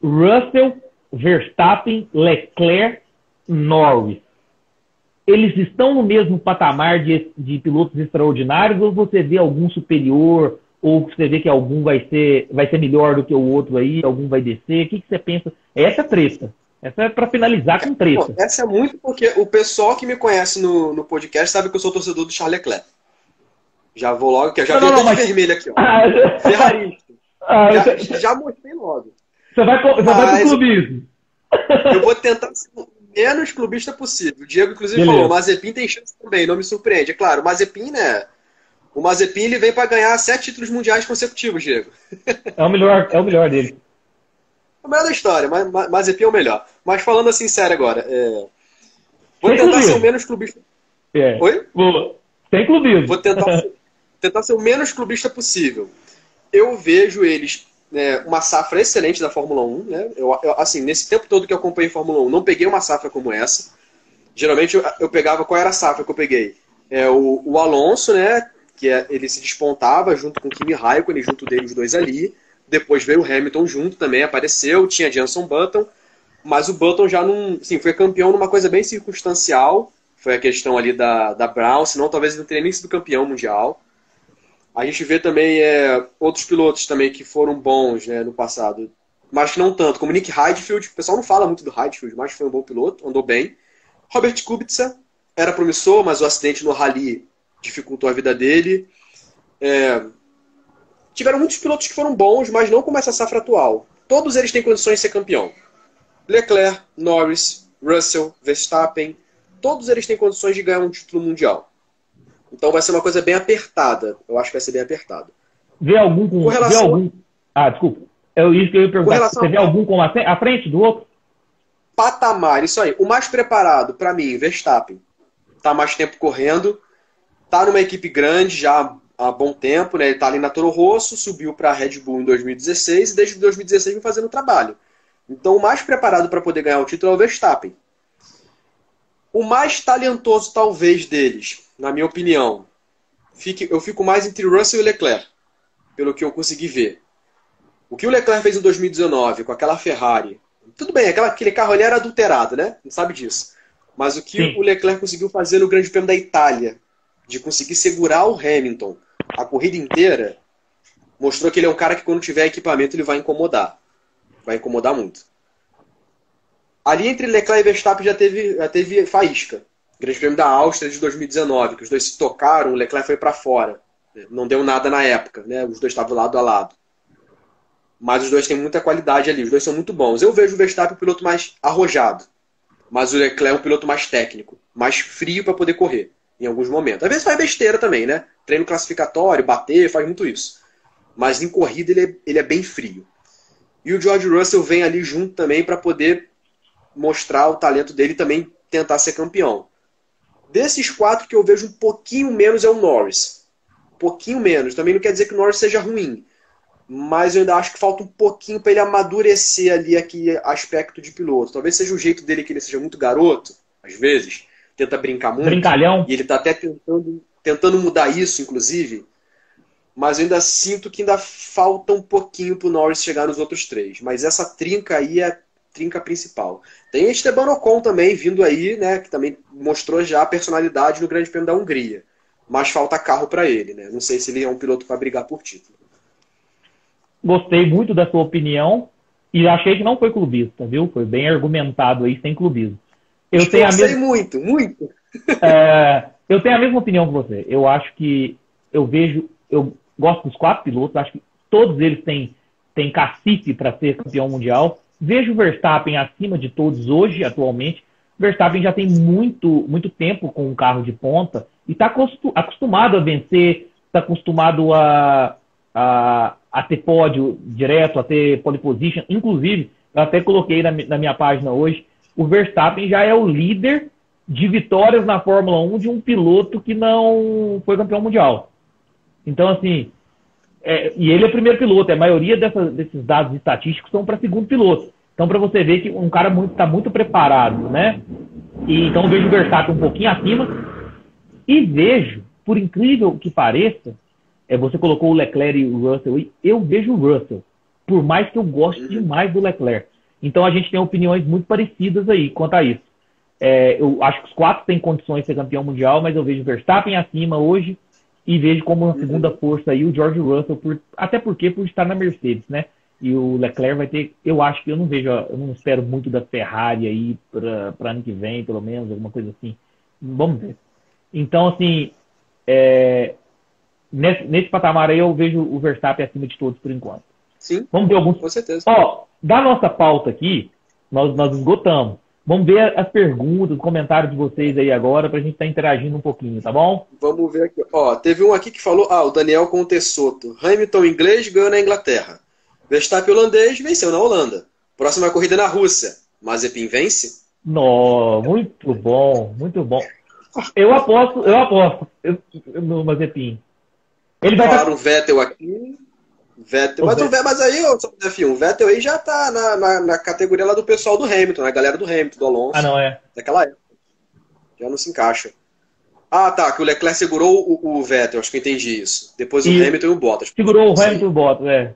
Russell, Verstappen, Leclerc, Norris. Eles estão no mesmo patamar de pilotos extraordinários, ou você vê algum superior, ou você vê que algum vai ser melhor do que o outro aí, algum vai descer? O que você pensa? Essa é treta. Essa é para finalizar com treta. Bom, essa é muito porque o pessoal que me conhece no podcast sabe que eu sou torcedor do Charles Leclerc. Já vou logo, que eu já vi até de vermelho aqui, ó. Ferrarista. Já mostrei logo. Você vai pro clubismo. Eu vou tentar ser o menos clubista possível. O Diego, inclusive, falou, o Mazepin tem chance também, não me surpreende. É claro, o Mazepin, né? O Mazepin, ele vem para ganhar 7 títulos mundiais consecutivos, Diego. É o melhor dele. É o melhor da história, mas Mazepin é o melhor. Mas falando assim, sério agora, vou tentar ser o menos clubista. Oi? Sem clubismo. Vou tentar ser o menos clubista possível. Eu vejo eles uma safra excelente da Fórmula 1. Né? Assim, nesse tempo todo que eu acompanhei Fórmula 1, não peguei uma safra como essa. Geralmente eu pegava... Qual era a safra que eu peguei? O Alonso, né? Que ele se despontava junto com o Kimi Raikkonen, junto dele os dois ali. Depois veio o Hamilton junto também, apareceu. Tinha Jenson Button. Mas o Button já não... Sim, foi campeão numa coisa bem circunstancial. Foi a questão ali da Brown. Senão talvez ele não teria nem sido campeão mundial. A gente vê também outros pilotos também que foram bons, né, no passado, mas que não tanto, como Nick Heidfeld. O pessoal não fala muito do Heidfeld, mas foi um bom piloto, andou bem. Robert Kubica era promissor, mas o acidente no Rally dificultou a vida dele. Tiveram muitos pilotos que foram bons, mas não como essa safra atual. Todos eles têm condições de ser campeão. Leclerc, Norris, Russell, Verstappen, todos eles têm condições de ganhar um título mundial. Então vai ser uma coisa bem apertada. Eu acho que vai ser bem apertada. Vê algum com... desculpa. É isso que eu ia perguntar. Você vê algum com à frente do outro? Patamar, isso aí. O mais preparado, para mim, Verstappen. Tá mais tempo correndo. Tá numa equipe grande já há bom tempo, né? Ele tá ali na Toro Rosso, subiu para a Red Bull em 2016 e desde 2016 vem fazendo trabalho. Então o mais preparado para poder ganhar o título é o Verstappen. O mais talentoso, talvez, deles, na minha opinião, eu fico mais entre Russell e Leclerc, pelo que eu consegui ver. O que o Leclerc fez em 2019 com aquela Ferrari, tudo bem, aquele carro ali era adulterado, né? Não sabe disso. Mas o que o Leclerc conseguiu fazer no Grande Prêmio da Itália, de conseguir segurar o Hamilton a corrida inteira, mostrou que ele é um cara que quando tiver equipamento ele vai incomodar. Vai incomodar muito. Ali entre Leclerc e Verstappen já teve faísca. Grande Prêmio da Áustria de 2019, que os dois se tocaram, o Leclerc foi para fora. Não deu nada na época, né? Os dois estavam lado a lado. Mas os dois têm muita qualidade ali, os dois são muito bons. Eu vejo o Verstappen um piloto mais arrojado, mas o Leclerc é um piloto mais técnico, mais frio para poder correr, em alguns momentos. Às vezes faz besteira também, né? Treino classificatório, bater, faz muito isso. Mas em corrida ele é bem frio. E o George Russell vem ali junto também para poder mostrar o talento dele e também tentar ser campeão. Desses 4 que eu vejo um pouquinho menos é o Norris. pouquinho menos. Também não quer dizer que o Norris seja ruim, mas eu ainda acho que falta um pouquinho para ele amadurecer ali aquele aspecto de piloto. Talvez seja o jeito dele que ele seja muito garoto, às vezes, tenta brincar muito. Brincalhão. E ele está até tentando mudar isso, inclusive. Mas eu ainda sinto que ainda falta um pouquinho para o Norris chegar nos outros três. Mas essa trinca aí é a trinca principal. Tem Esteban Ocon também vindo aí, né, que também mostrou já a personalidade no Grande Prêmio da Hungria. Mas falta carro para ele, né? Não sei se ele é um piloto para brigar por título. Gostei muito da sua opinião e achei que não foi clubista, viu? Foi bem argumentado aí, sem clubismo. Eu tenho a mesma... muito. Eu tenho a mesma opinião que você. Eu acho que eu gosto dos 4 pilotos, acho que todos eles têm cacife para ser campeão mundial. Vejo o Verstappen acima de todos hoje, atualmente. O Verstappen já tem muito tempo com um carro de ponta e está acostumado a vencer, está acostumado a ter pódio direto, a ter pole position. Inclusive, eu até coloquei na minha página hoje, o Verstappen já é o líder de vitórias na Fórmula 1 de um piloto que não foi campeão mundial. Então, assim, e ele é o primeiro piloto, a maioria desses dados estatísticos são para segundo piloto. Então, para você ver que um cara está muito preparado, né? E, então, eu vejo o Verstappen um pouquinho acima e vejo, por incrível que pareça, você colocou o Leclerc e o Russell aí, eu vejo o Russell, por mais que eu goste demais do Leclerc. Então, a gente tem opiniões muito parecidas aí quanto a isso. Eu acho que os 4 têm condições de ser campeão mundial, mas eu vejo o Verstappen acima hoje e vejo como uma segunda força aí o George Russell, até porque por estar na Mercedes, né? E o Leclerc vai ter, eu não espero muito da Ferrari aí para ano que vem, pelo menos, alguma coisa assim. Vamos ver. Então, assim, nesse patamar aí eu vejo o Verstappen acima de todos por enquanto. Sim, vamos ver alguns. Com certeza. Da nossa pauta aqui, nós esgotamos. Vamos ver as perguntas, os comentários de vocês aí agora, pra gente estar interagindo um pouquinho, tá bom? Vamos ver aqui. Teve um aqui que falou, o Daniel Contessoto. Hamilton inglês ganhou na Inglaterra. Verstappen holandês venceu na Holanda. Próxima corrida na Rússia. Mazepin vence? Muito bom, muito bom. Eu aposto no Mazepin. Ele vai o Vettel aqui. Mas aí, F1, o Vettel aí já tá na categoria lá do pessoal do Hamilton, na galera do Hamilton, do Alonso. Não é? Daquela época. Já não se encaixa. Tá, que o Leclerc segurou o Vettel, acho que eu entendi isso. Depois o Hamilton e o Bottas. Segurou o Hamilton e o Bottas,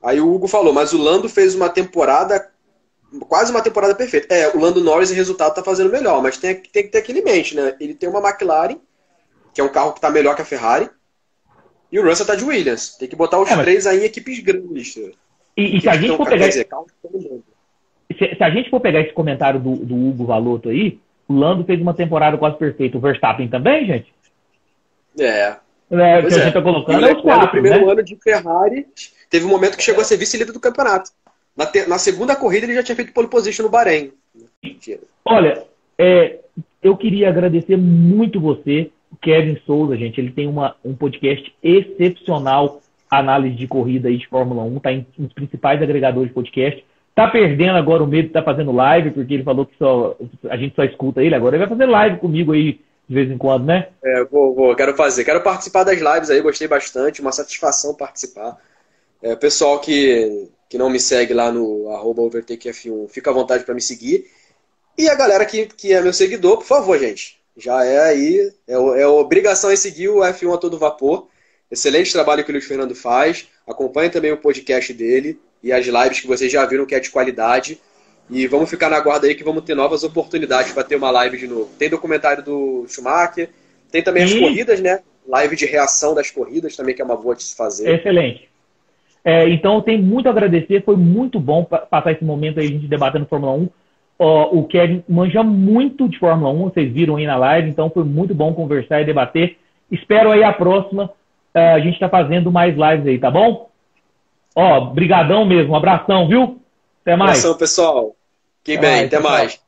Aí o Hugo falou, mas o Lando fez uma temporada, quase uma temporada perfeita. O Lando Norris, em resultado, tá fazendo melhor, mas tem que ter aquilo em mente, né? Ele tem uma McLaren, que é um carro que tá melhor que a Ferrari, e o Russell tá de Williams. Tem que botar os 3 aí em equipes grandes. E se a gente for pegar... Se a gente for pegar esse comentário do Hugo Valotto aí, o Lando fez uma temporada quase perfeita. O Verstappen também, gente? Que a gente tá colocando os 4, no primeiro ano de Ferrari, teve um momento que chegou a ser vice-líder do campeonato. Na segunda corrida ele já tinha feito pole position no Bahrein. Olha, eu queria agradecer muito você, Kevin Souza, gente. Ele tem um podcast excepcional, análise de corrida aí de Fórmula 1, tá nos principais agregadores de podcast. Tá perdendo agora o medo de estar fazendo live, porque ele falou que a gente só escuta ele agora. Ele vai fazer live comigo aí de vez em quando, né? Quero participar das lives aí, gostei bastante, uma satisfação participar. Pessoal que não me segue lá no @overtakeF1, fica à vontade para me seguir. E a galera que é meu seguidor, por favor, gente, já aí, é obrigação em seguir o F1 a todo vapor. Excelente trabalho que o Luiz Fernando faz. Acompanhe também o podcast dele e as lives que vocês já viram que é de qualidade. E vamos ficar na guarda aí que vamos ter novas oportunidades para ter uma live de novo. Tem documentário do Schumacher, tem também as corridas, né? Live de reação das corridas também, que é uma boa de se fazer. Excelente. Então, eu tenho muito a agradecer. Foi muito bom passar esse momento aí, a gente debatendo Fórmula 1. O Kevin manja muito de Fórmula 1, vocês viram aí na live, então foi muito bom conversar e debater. Espero aí a próxima, a gente tá fazendo mais lives aí, tá bom? Brigadão mesmo, um abração, viu? Até mais. Abração, pessoal. Fiquem bem, até mais.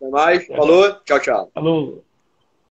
Falou, tchau, tchau. Falou.